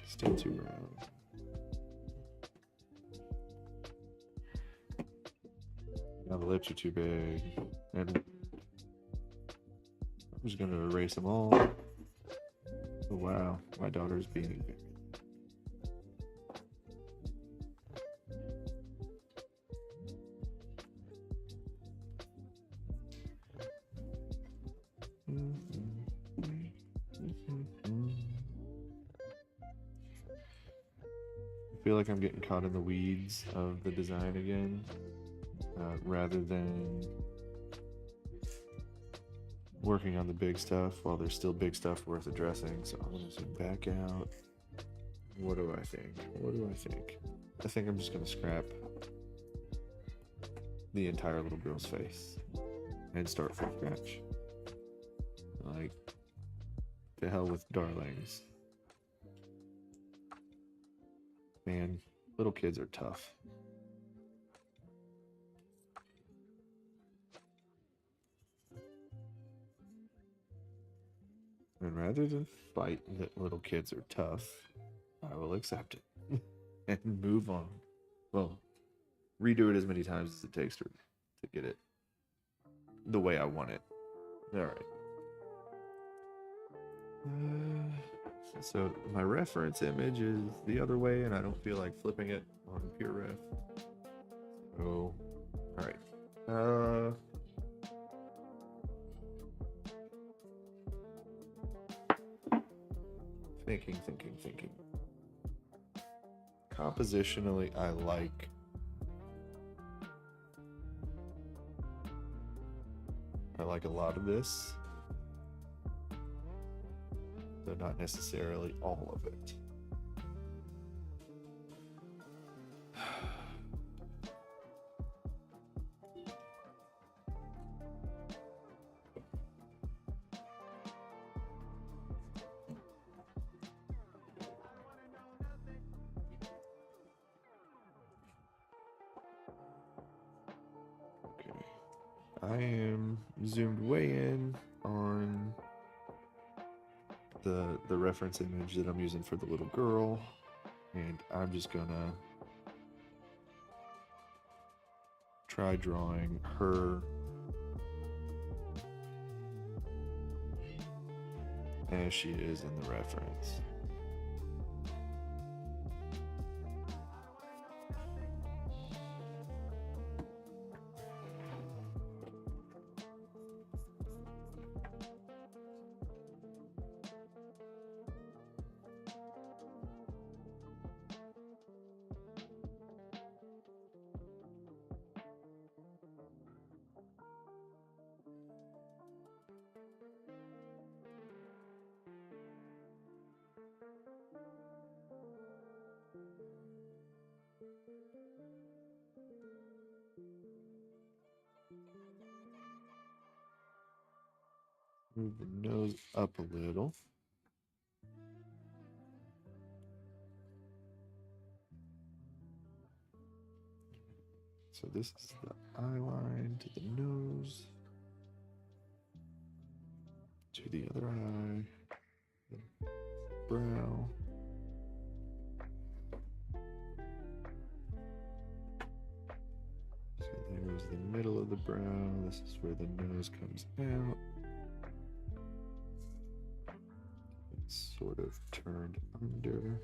Still too round. Now the lips are too big. And I'm just gonna erase them all. Oh wow, my daughter's being big. I feel like I'm getting caught in the weeds of the design again, rather than working on the big stuff while there's still big stuff worth addressing. So I'm gonna zoom back out. What do I think? I think I'm just gonna scrap the entire little girl's face and start from scratch. Like, to hell with darlings. Man, little kids are tough. And rather than fight that little kids are tough, I will accept it and move on. Well, redo it as many times as it takes to get it the way I want it. All right. So my reference image is the other way, and I don't feel like flipping it on PureRef. So, all right. Thinking. Compositionally, I like a lot of this, though not necessarily all of it. I am zoomed way in on the reference image that I'm using for the little girl, and I'm just gonna try drawing her as she is in the reference. Move the nose up a little. So this is the eye line to the nose, to the other eye, the brow. So there's the middle of the brow. This is where the nose comes out. It's sort of turned under.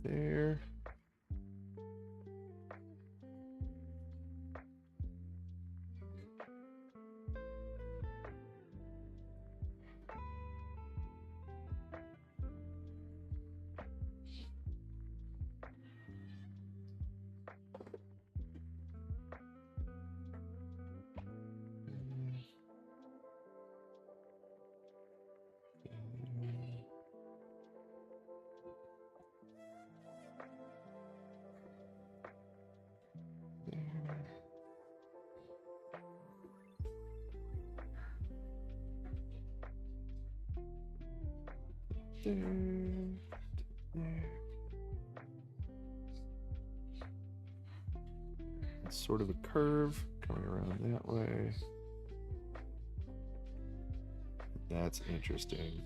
There. There, there. It's sort of a curve coming around that way. That's interesting.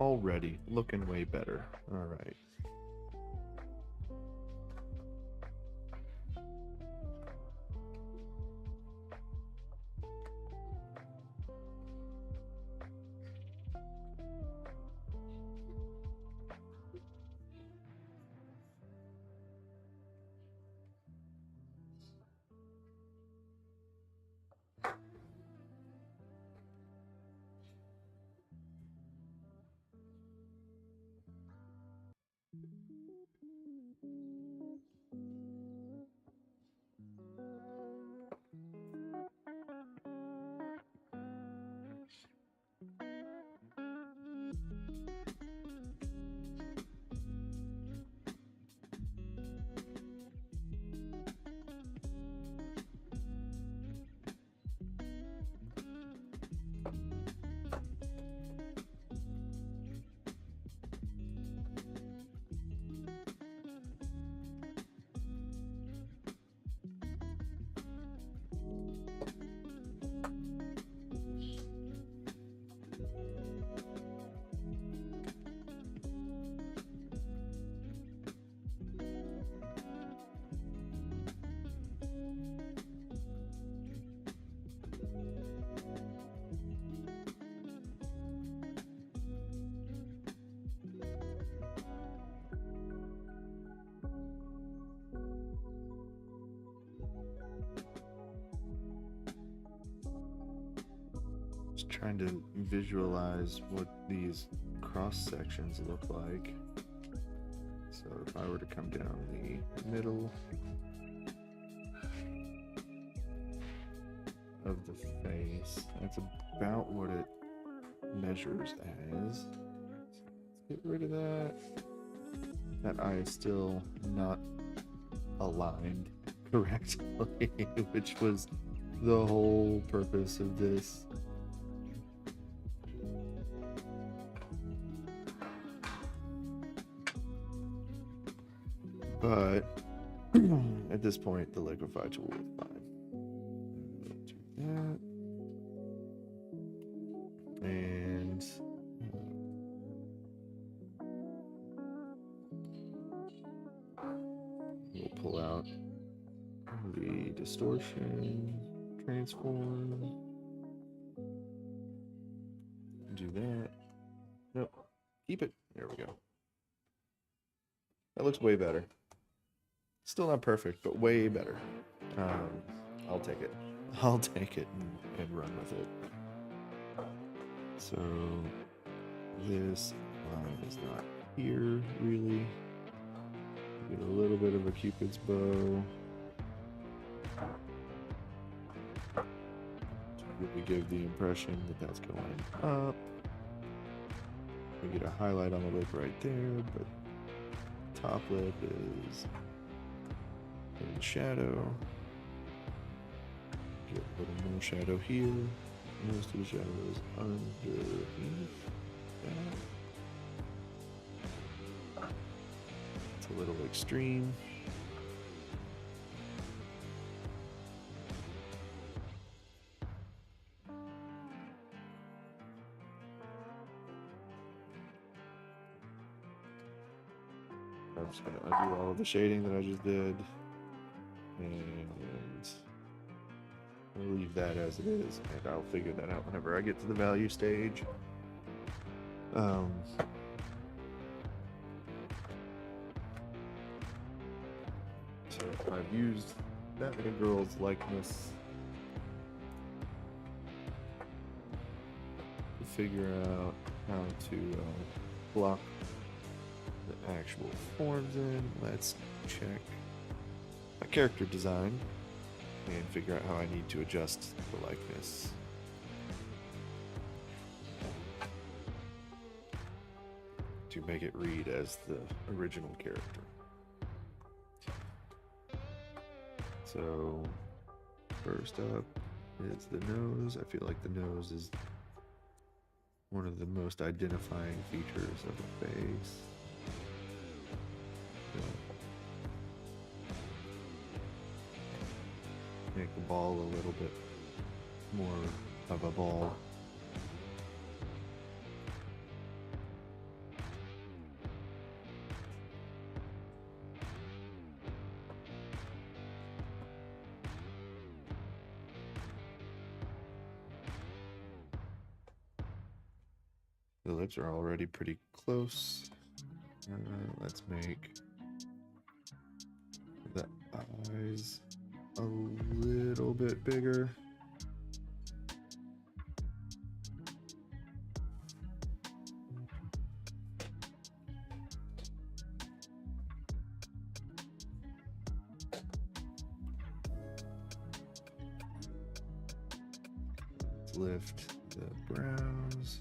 Already looking way better. All right. Just trying to visualize what these cross sections look like. So if I were to come down the middle of the face, that's about what it measures as. Let's get rid of that. That eye is still not aligned correctly, which was the whole purpose of this. But at this point, the liquify tool is fine. Do that. And we'll pull out the distortion, transform. Do that. Nope. Keep it. There we go. That looks way better. Still not perfect, but way better. I'll take it. I'll take it and run with it. So this line is not here, really. Get a little bit of a Cupid's bow. To really give the impression that that's going up. We get a highlight on the lip right there, but top lip is in the shadow. Get a little more shadow here. Most of the shadow is underneath that. It's a little extreme. I'm just going to undo all of the shading that I just did. And I'll leave that as it is. And I'll figure that out whenever I get to the value stage. So I've used that little girl's likeness to figure out how to block the actual forms in. Let's check my character design and figure out how I need to adjust the likeness. To make it read as the original character. So first up is the nose. I feel like the nose is one of the most identifying features of a face. So make the ball a little bit more of a ball. The lips are already pretty close. Let's make the eyes a little bit bigger. Let's lift the brows.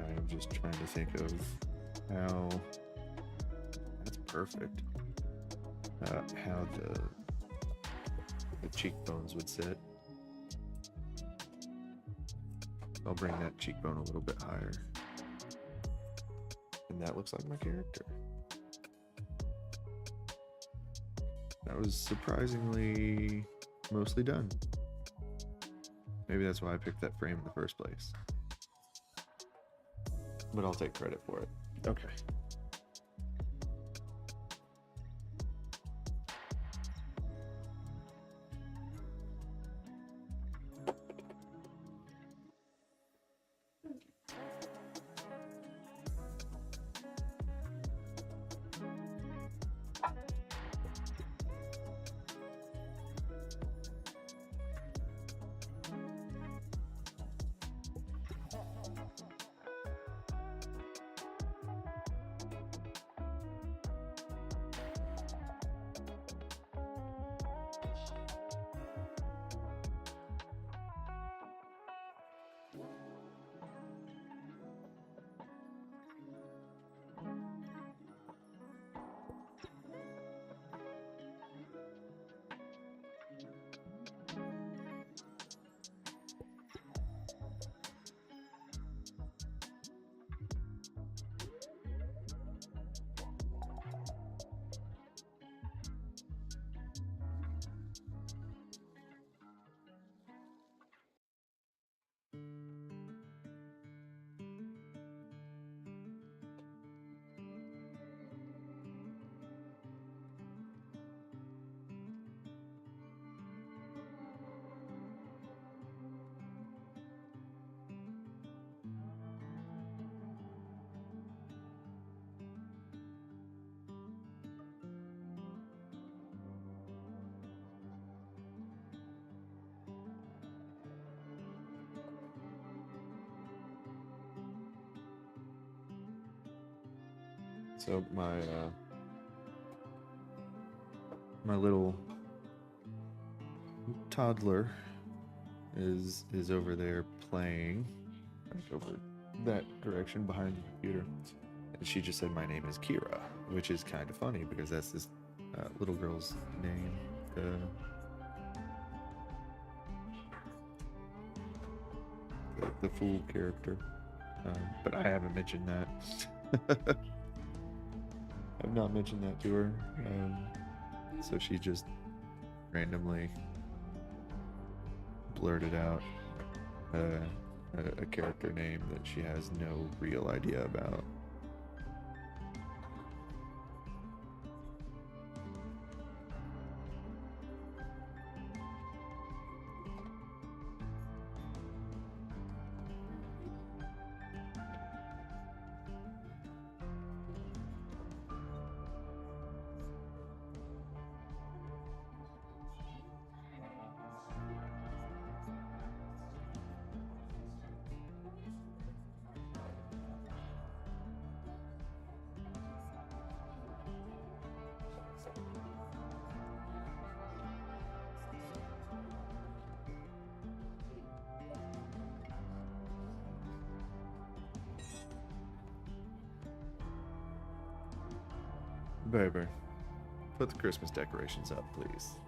I'm just trying to think of how that's perfect. How the cheekbones would sit. I'll bring that cheekbone a little bit higher. And that looks like my character. That was surprisingly mostly done. Maybe that's why I picked that frame in the first place. But I'll take credit for it. Okay. So my little toddler is over there playing, like over that direction behind the computer, and she just said my name is Kira, which is kind of funny because that's this little girl's name. The fool character, but I haven't mentioned that. I've not mentioned that to her, so she just randomly blurted out a character name that she has no real idea about. Baby, put the Christmas decorations up, please.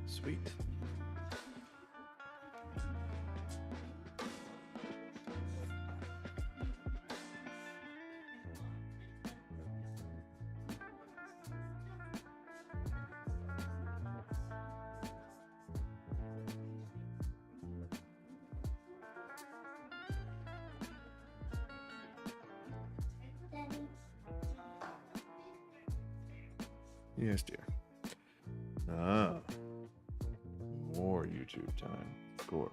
Sweet. Daddy. Yes, dear. Ah, more YouTube time, of course.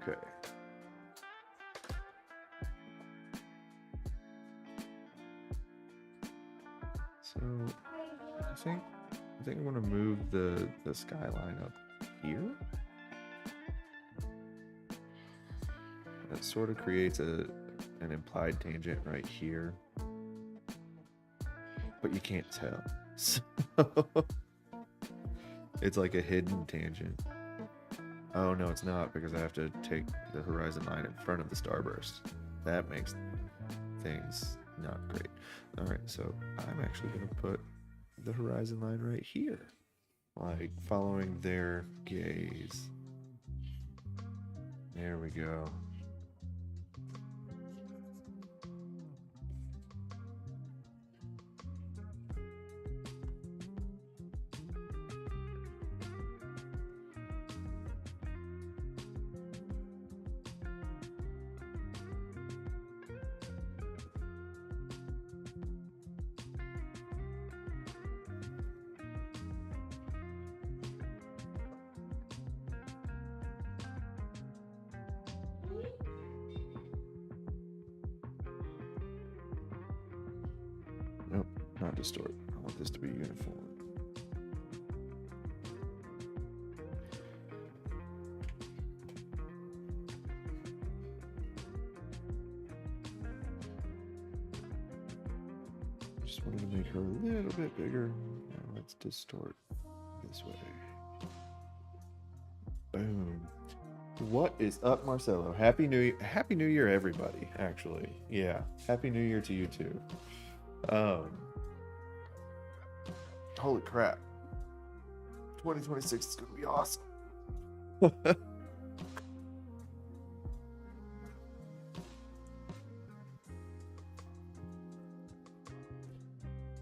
Okay. So I think I'm gonna move the skyline up here. That sort of creates an implied tangent right here, but you can't tell. So it's like a hidden tangent. Oh, no, it's not, because I have to take the horizon line in front of the starburst. That makes things not great. All right, so I'm actually going to put the horizon line right here, like following their gaze. There we go. Nope, not distort. I want this to be uniform. Just wanted to make her a little bit bigger. Now let's distort this way. Boom. What is up, Marcelo? Happy New Year. Happy New Year, everybody, actually. Yeah. Happy New Year to you too. Holy crap. 2026 is gonna be awesome.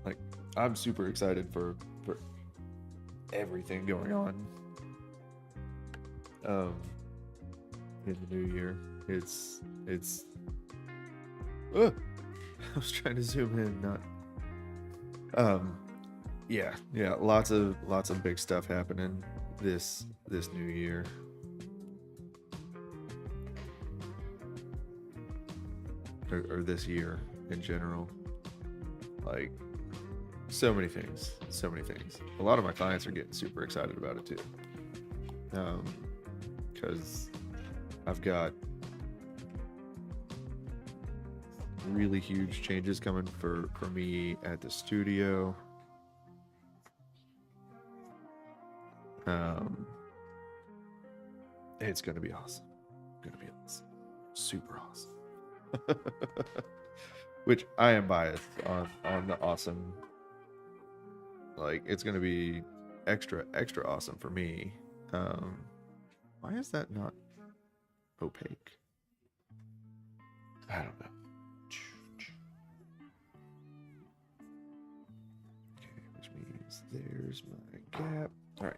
Like, I'm super excited for everything going on in the new year. It's I was trying to zoom in, not yeah, lots of big stuff happening this new year. Or this year in general. Like, so many things. A lot of my clients are getting super excited about it too. Because I've got really huge changes coming for me at the studio. It's gonna be awesome. Super awesome. Which I am biased on the awesome. Like, it's gonna be extra awesome for me. Why is that not opaque? I don't know. Okay, which means there's my gap. All right.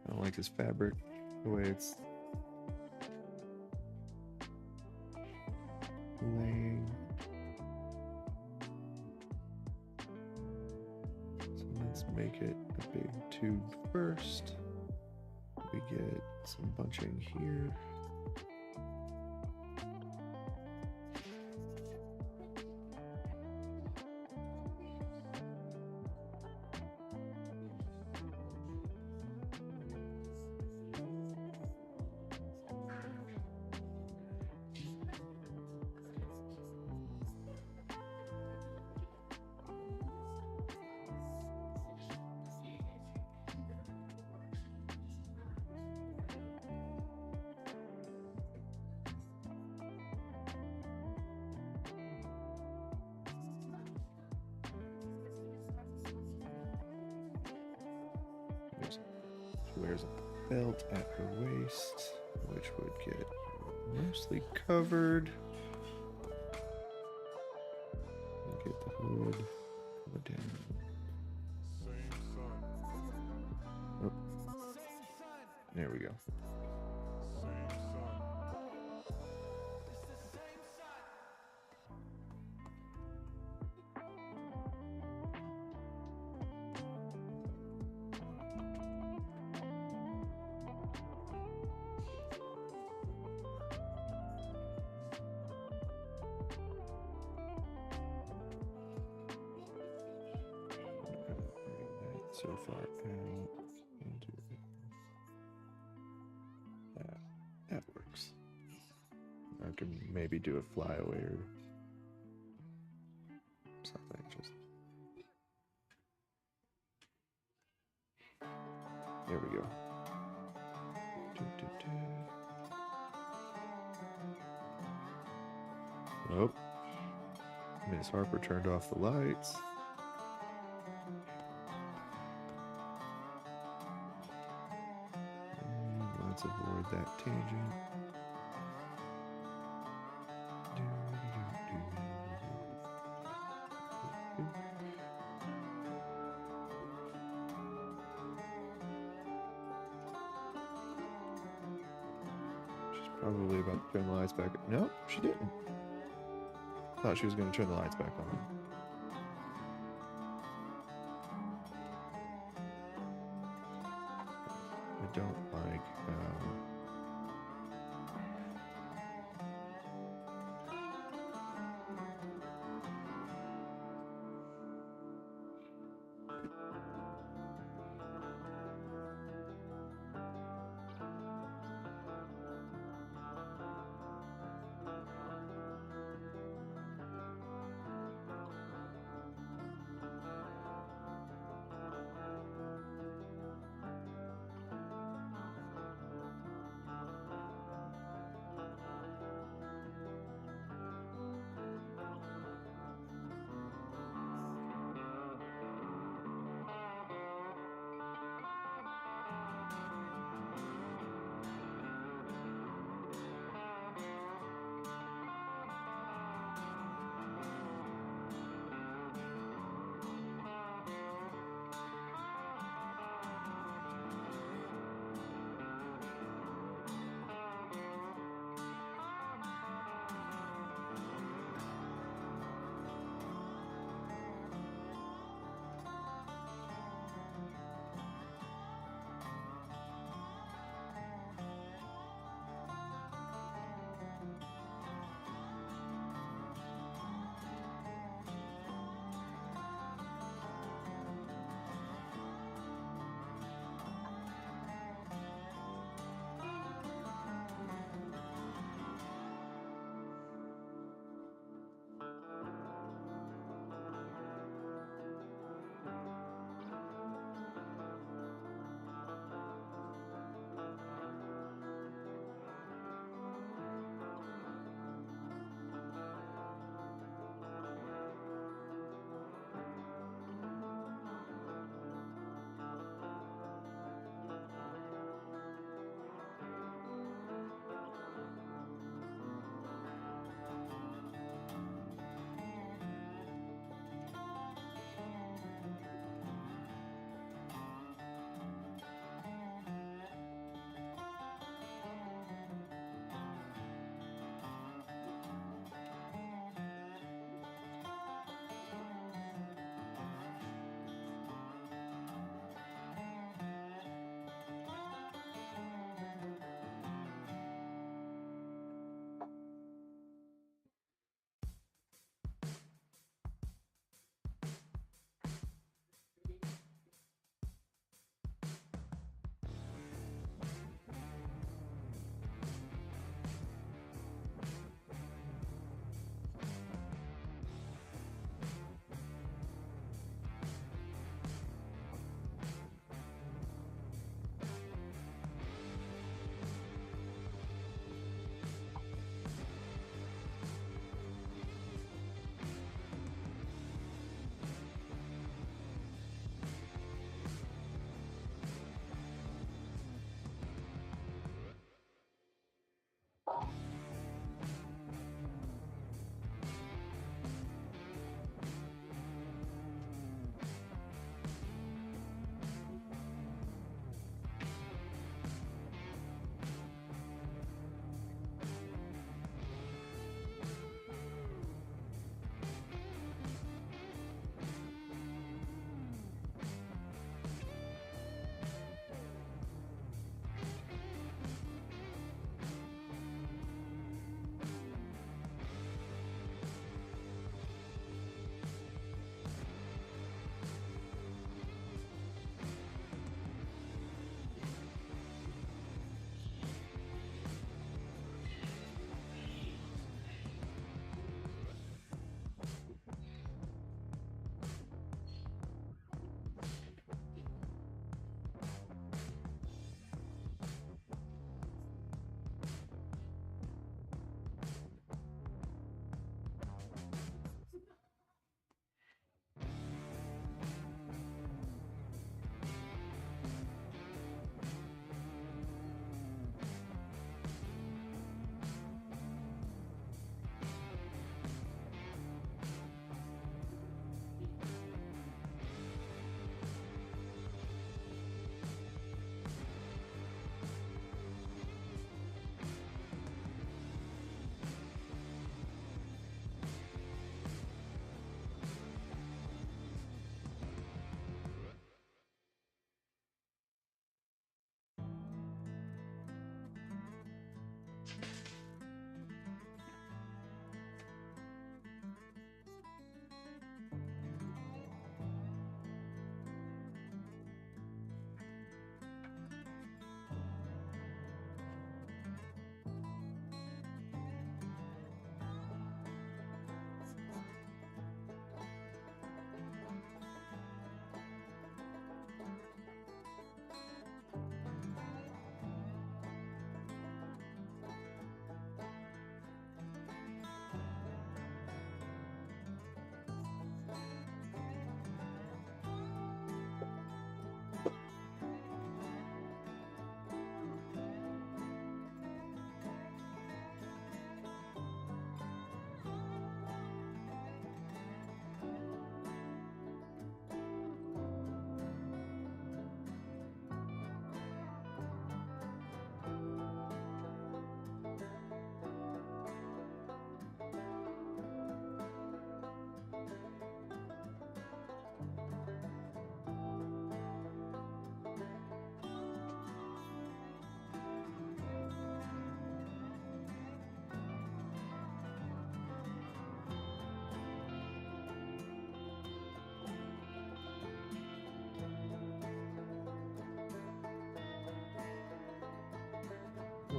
I don't like this fabric, the way it's laying. So let's make it a big tube first. We get some bunching here. She wears a belt at her waist, which would get mostly covered. And get the hood coming down. Oh. There we go. So far out into that works. I can maybe do a flyaway or There we go. Oh, Miss Harper turned off the lights. Let's avoid that tangent. She's probably about to turn the lights back on. No, she didn't. Thought she was going to turn the lights back on. I don't like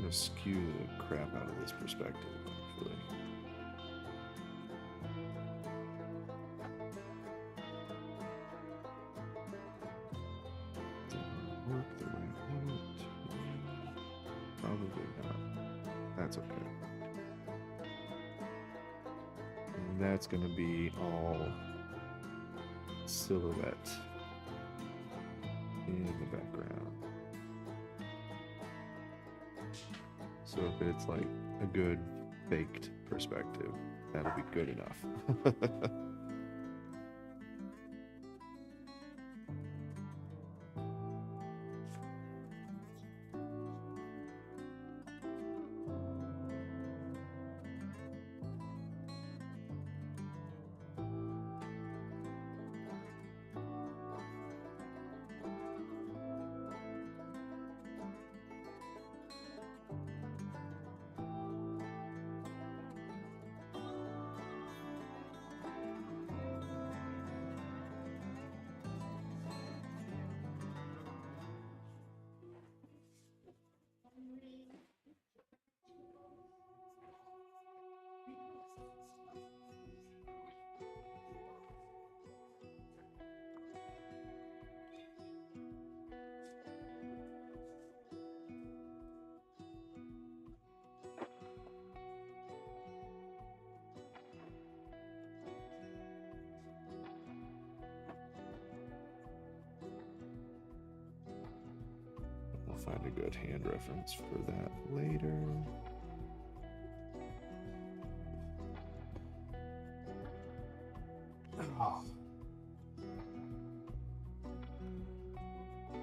gonna skew the crap out of this perspective, actually. Didn't work the way I want it to. Probably not. That's okay. And that's gonna be all silhouette in the background. So if it's like a good baked perspective, that'll be good enough. I'll find a good hand reference for that later. Oh.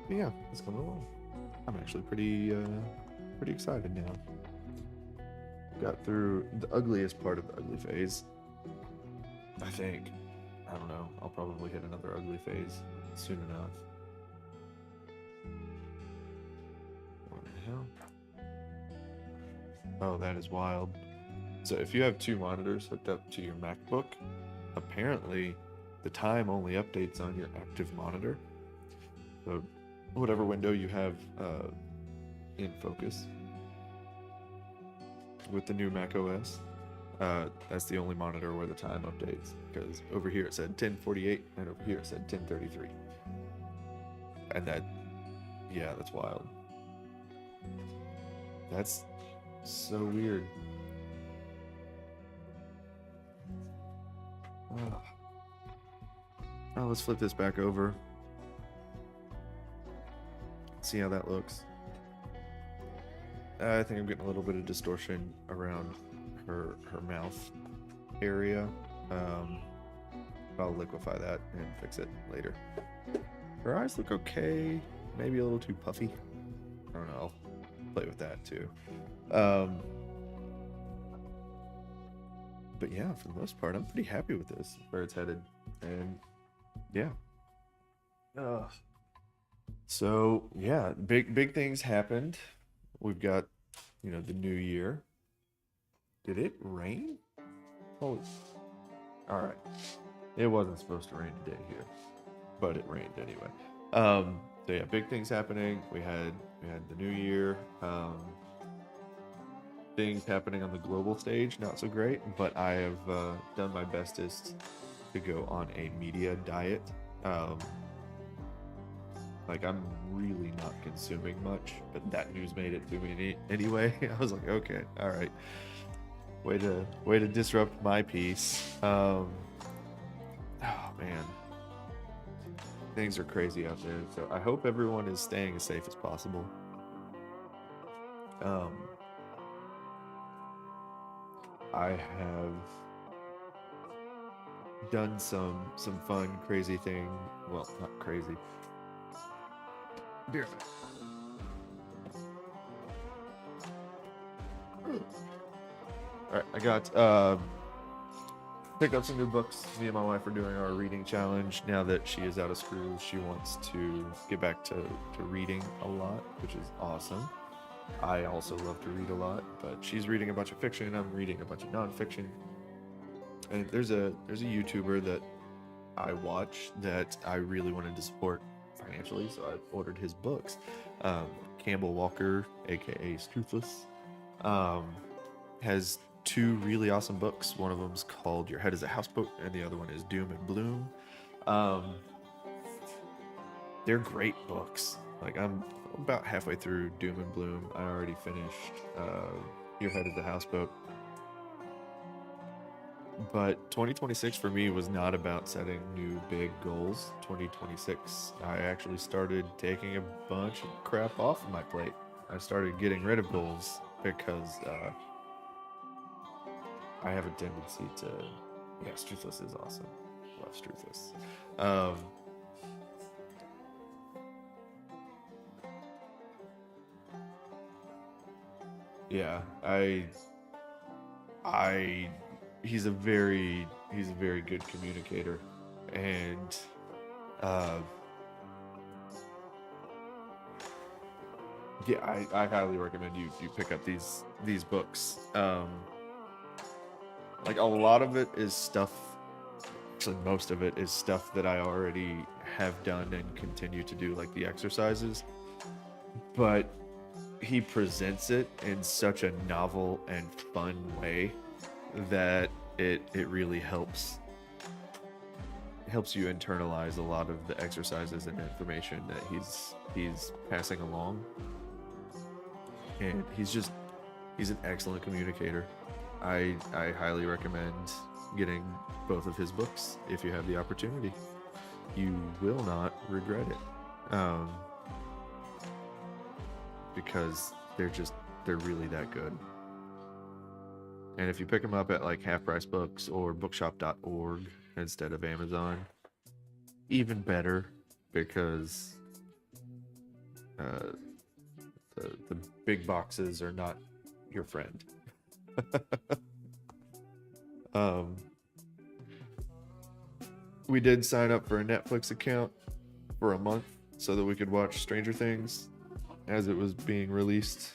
But yeah, it's coming along. I'm actually pretty excited now. Got through the ugliest part of the ugly phase. I think. I don't know. I'll probably hit another ugly phase soon enough. What the hell? Oh, that is wild. So if you have two monitors hooked up to your MacBook, apparently the time only updates on your active monitor. So whatever window you have in focus with the new Mac OS, that's the only monitor where the time updates, because over here it said 1048 and over here it said 1033. And that, yeah, that's wild. That's so weird. Oh, let's flip this back over. See how that looks. I think I'm getting a little bit of distortion around her mouth area. I'll liquefy that and fix it later. Her eyes look okay, maybe a little too puffy. I don't know, I'll play with that too. But yeah, for the most part, I'm pretty happy with this, where it's headed. And yeah. So yeah, big things happened. We've got, you know, the new year. Did it rain? Holy. All right. It wasn't supposed to rain today here, but it rained anyway. So yeah, big things happening. We had the new year. Things happening on the global stage, not so great, but I have done my bestest to go on a media diet. Like, I'm really not consuming much, but that news made it to me anyway. I was like, okay, all right. Way to disrupt my peace. Oh man, things are crazy out there. So I hope everyone is staying as safe as possible. I have done some fun, crazy thing. Well, not crazy. Beer. Alright, I got picked up some new books. Me and my wife are doing our reading challenge. Now that she is out of school, she wants to get back to reading a lot, which is awesome. I also love to read a lot, but she's reading a bunch of fiction, I'm reading a bunch of nonfiction. And there's a YouTuber that I watch that I really wanted to support financially, so I ordered his books. Campbell Walker, aka Toothless. Has two really awesome books. One of them's called Your Head is a Houseboat, and the other one is Doom and Bloom. Um, they're great books. Like I'm about halfway through Doom and Bloom. I already finished Your Head is a Houseboat. But 2026 for me was not about setting new big goals. 2026, I actually started taking a bunch of crap off of my plate. I started getting rid of goals because I have a tendency to. Yeah, Struthless is awesome. Love Struthless. Um, yeah, I he's a very good communicator, and uh, yeah, I highly recommend you pick up these books. Like a lot of it is stuff. Actually, most of it is stuff that I already have done and continue to do, like the exercises. But he presents it in such a novel and fun way that it really helps you internalize a lot of the exercises and information that he's passing along. And he's an excellent communicator. I highly recommend getting both of his books if you have the opportunity. You will not regret it. Because they're really that good. And if you pick them up at like Half Price Books or bookshop.org instead of Amazon, even better, because the big boxes are not your friend. We did sign up for a Netflix account for a month so that we could watch Stranger Things as it was being released.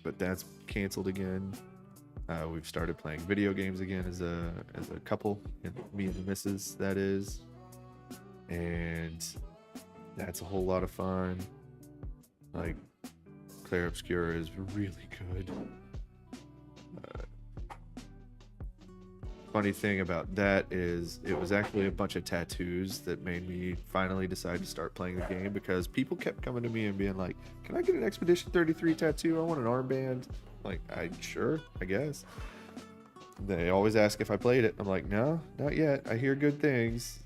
But that's canceled again. We've started playing video games again as a couple, and me and the missus, that is. And that's a whole lot of fun. Like, Claire Obscura is really good. Funny thing about that is it was actually a bunch of tattoos that made me finally decide to start playing the game, because people kept coming to me and being like, can I get an Expedition 33 tattoo? I want an armband. Like, sure, I guess. They always ask if I played it. I'm like, no, not yet. I hear good things.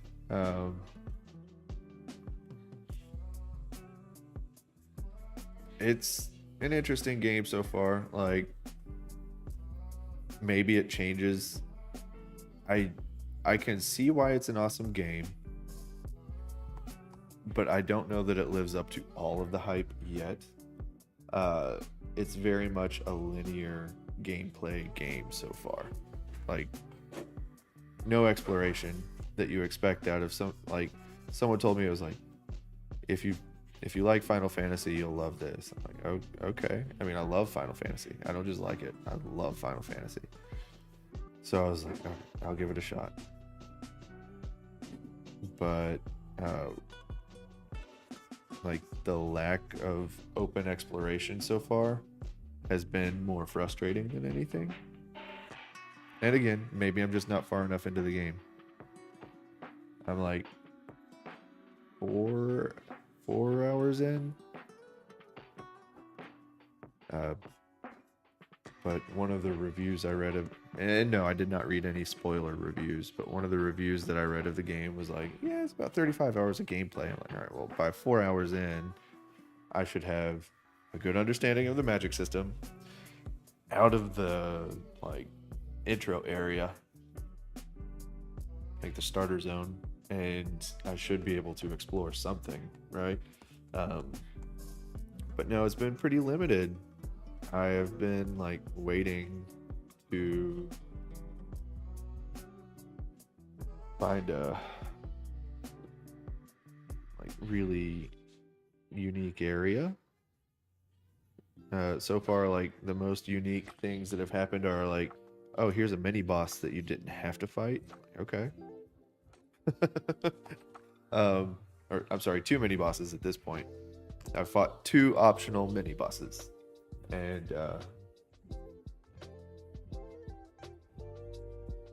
It's an interesting game so far. Like, maybe it changes. I can see why it's an awesome game, but I don't know that it lives up to all of the hype yet. It's very much a linear gameplay game so far. Like, no exploration that you expect out of someone told me, it was like, if you like Final Fantasy, you'll love this. I'm like, oh, okay. I mean, I love Final Fantasy. I don't just like it. I love Final Fantasy. So I was like, okay, I'll give it a shot. But like, the lack of open exploration so far has been more frustrating than anything. And again, maybe I'm just not far enough into the game. I'm like 4 hours in. But one of the reviews I read of, and no, I did not read any spoiler reviews, but one of the reviews that I read of the game was like, yeah, it's about 35 hours of gameplay. I'm like, all right, well, by 4 hours in, I should have a good understanding of the magic system, out of the like intro area, like the starter zone, and I should be able to explore something, right? But no, it's been pretty limited. I have been like waiting to find a like really unique area. So far, like, the most unique things that have happened are like, oh, here's a mini boss that you didn't have to fight. Okay. Or I'm sorry, 2 mini bosses at this point. I fought 2 optional mini bosses, and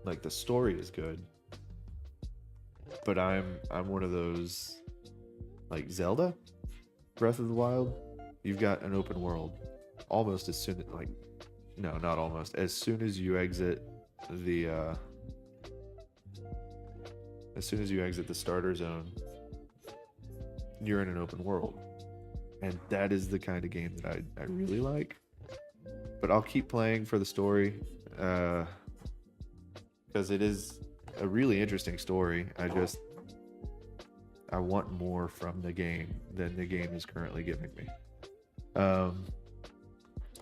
like the story is good, but I'm one of those, like Zelda, Breath of the Wild. You've got an open world almost as soon like no, not almost, as soon as you exit the starter zone, you're in an open world, and that is the kind of game that I really like. But I'll keep playing for the story, because it is a really interesting story. I want more from the game than the game is currently giving me.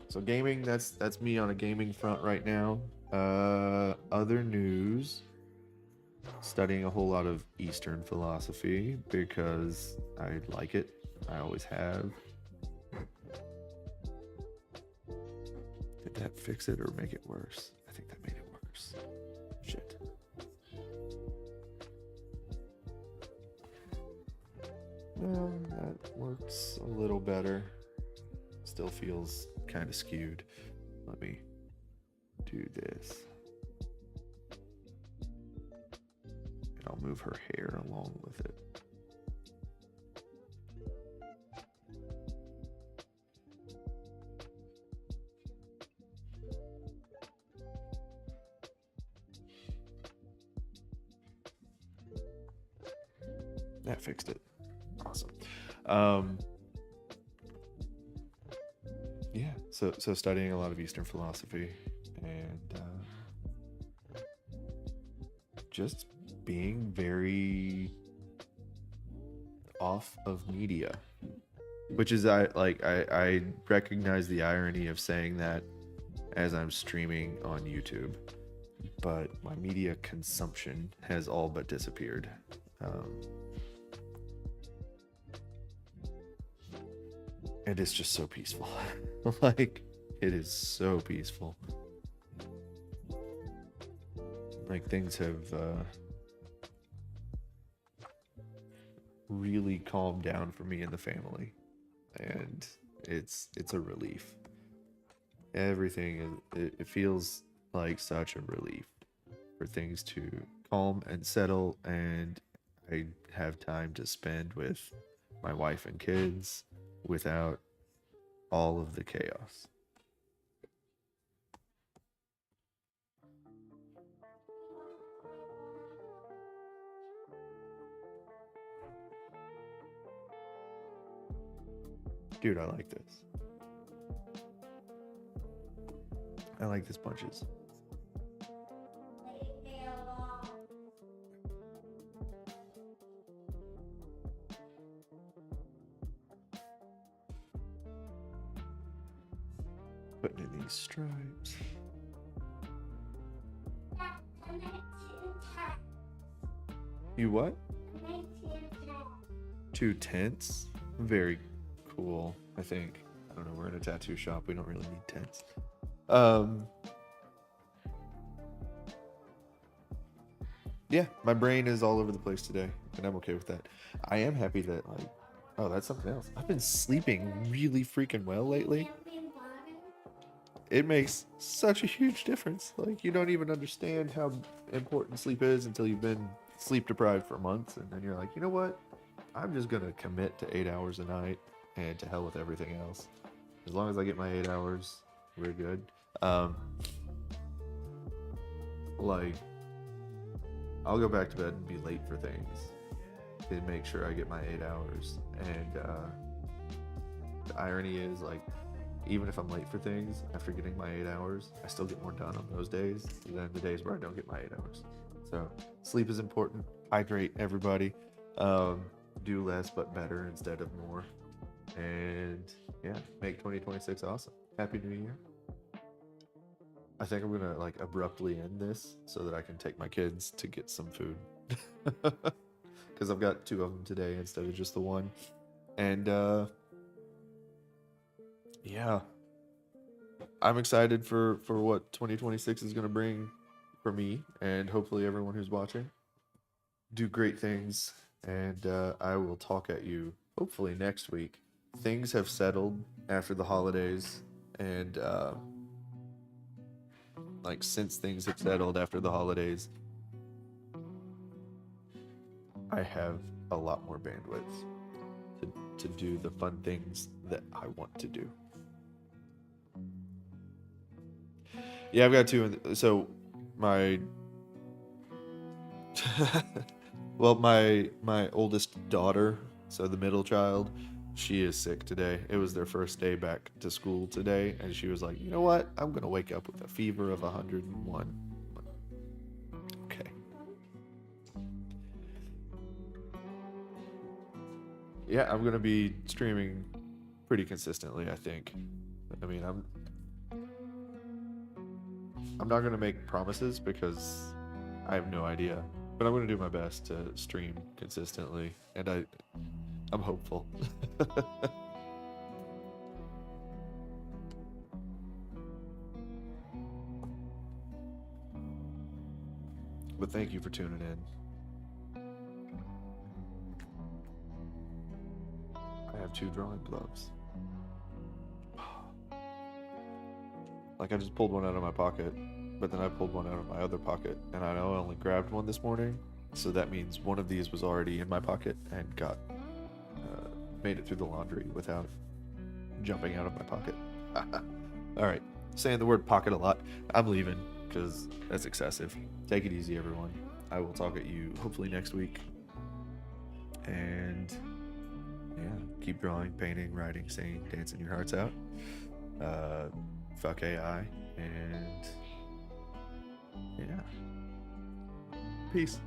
So gaming, that's me on a gaming front right now. Other news, studying a whole lot of Eastern philosophy because I like it. I always have. Did that fix it or make it worse? I think that made it worse. Shit. Well, that works a little better. Still feels kind of skewed. Let me do this. And I'll move her hair along with it. That fixed it. Awesome. Yeah, so studying a lot of Eastern philosophy, and just being very off of media, which is I recognize the irony of saying that as I'm streaming on YouTube, but my media consumption has all but disappeared. And it's just so peaceful. Like, it is so peaceful. Like, things have really calmed down for me and the family, and it's a relief. Everything it feels like such a relief for things to calm and settle, and I have time to spend with my wife and kids without all of the chaos. Dude, I like this. I like this bunches. Putting in these stripes. You what? 2 tents? Very cool, I think. I don't know, we're in a tattoo shop. We don't really need tents. Yeah, my brain is all over the place today, and I'm okay with that. I am happy that, like, oh, that's something else. I've been sleeping really freaking well lately. It makes such a huge difference. Like, you don't even understand how important sleep is until you've been sleep deprived for months, and then you're like, you know what? I'm just gonna commit to 8 hours a night, and to hell with everything else. As long as I get my 8 hours, we're good. Like, I'll go back to bed and be late for things to make sure I get my 8 hours. And the irony is, like, even if I'm late for things, after getting my 8 hours, I still get more done on those days than the days where I don't get my 8 hours. So sleep is important. Hydrate, everybody. Do less but better instead of more. And yeah, make 2026 awesome. Happy New Year. I think I'm gonna, like, abruptly end this so that I can take my kids to get some food. Because I've got 2 of them today instead of just the one. And yeah, I'm excited for what 2026 is gonna bring for me, and hopefully everyone who's watching. Do great things, and I will talk at you hopefully next week things have settled after the holidays, and like since things have settled after the holidays, I have a lot more bandwidth to do the fun things that I want to do. Yeah, I've got two. So my well, my oldest daughter, so the middle child, she is sick today. It was their first day back to school today, and she was like, "You know what? I'm gonna wake up with a fever of 101." Okay. Yeah, I'm gonna be streaming pretty consistently, I think. I mean, I'm not gonna make promises because I have no idea, but I'm gonna do my best to stream consistently, and I'm hopeful. But thank you for tuning in. I have 2 drawing gloves. Like, I just pulled one out of my pocket, but then I pulled one out of my other pocket, and I know I only grabbed one this morning, so that means one of these was already in my pocket and got made it through the laundry without jumping out of my pocket. All right, saying the word pocket a lot. I'm leaving because that's excessive. Take it easy, everyone. I will talk at you hopefully next week. And yeah, keep drawing, painting, writing, singing, dancing your hearts out. Fuck AI, and yeah, peace.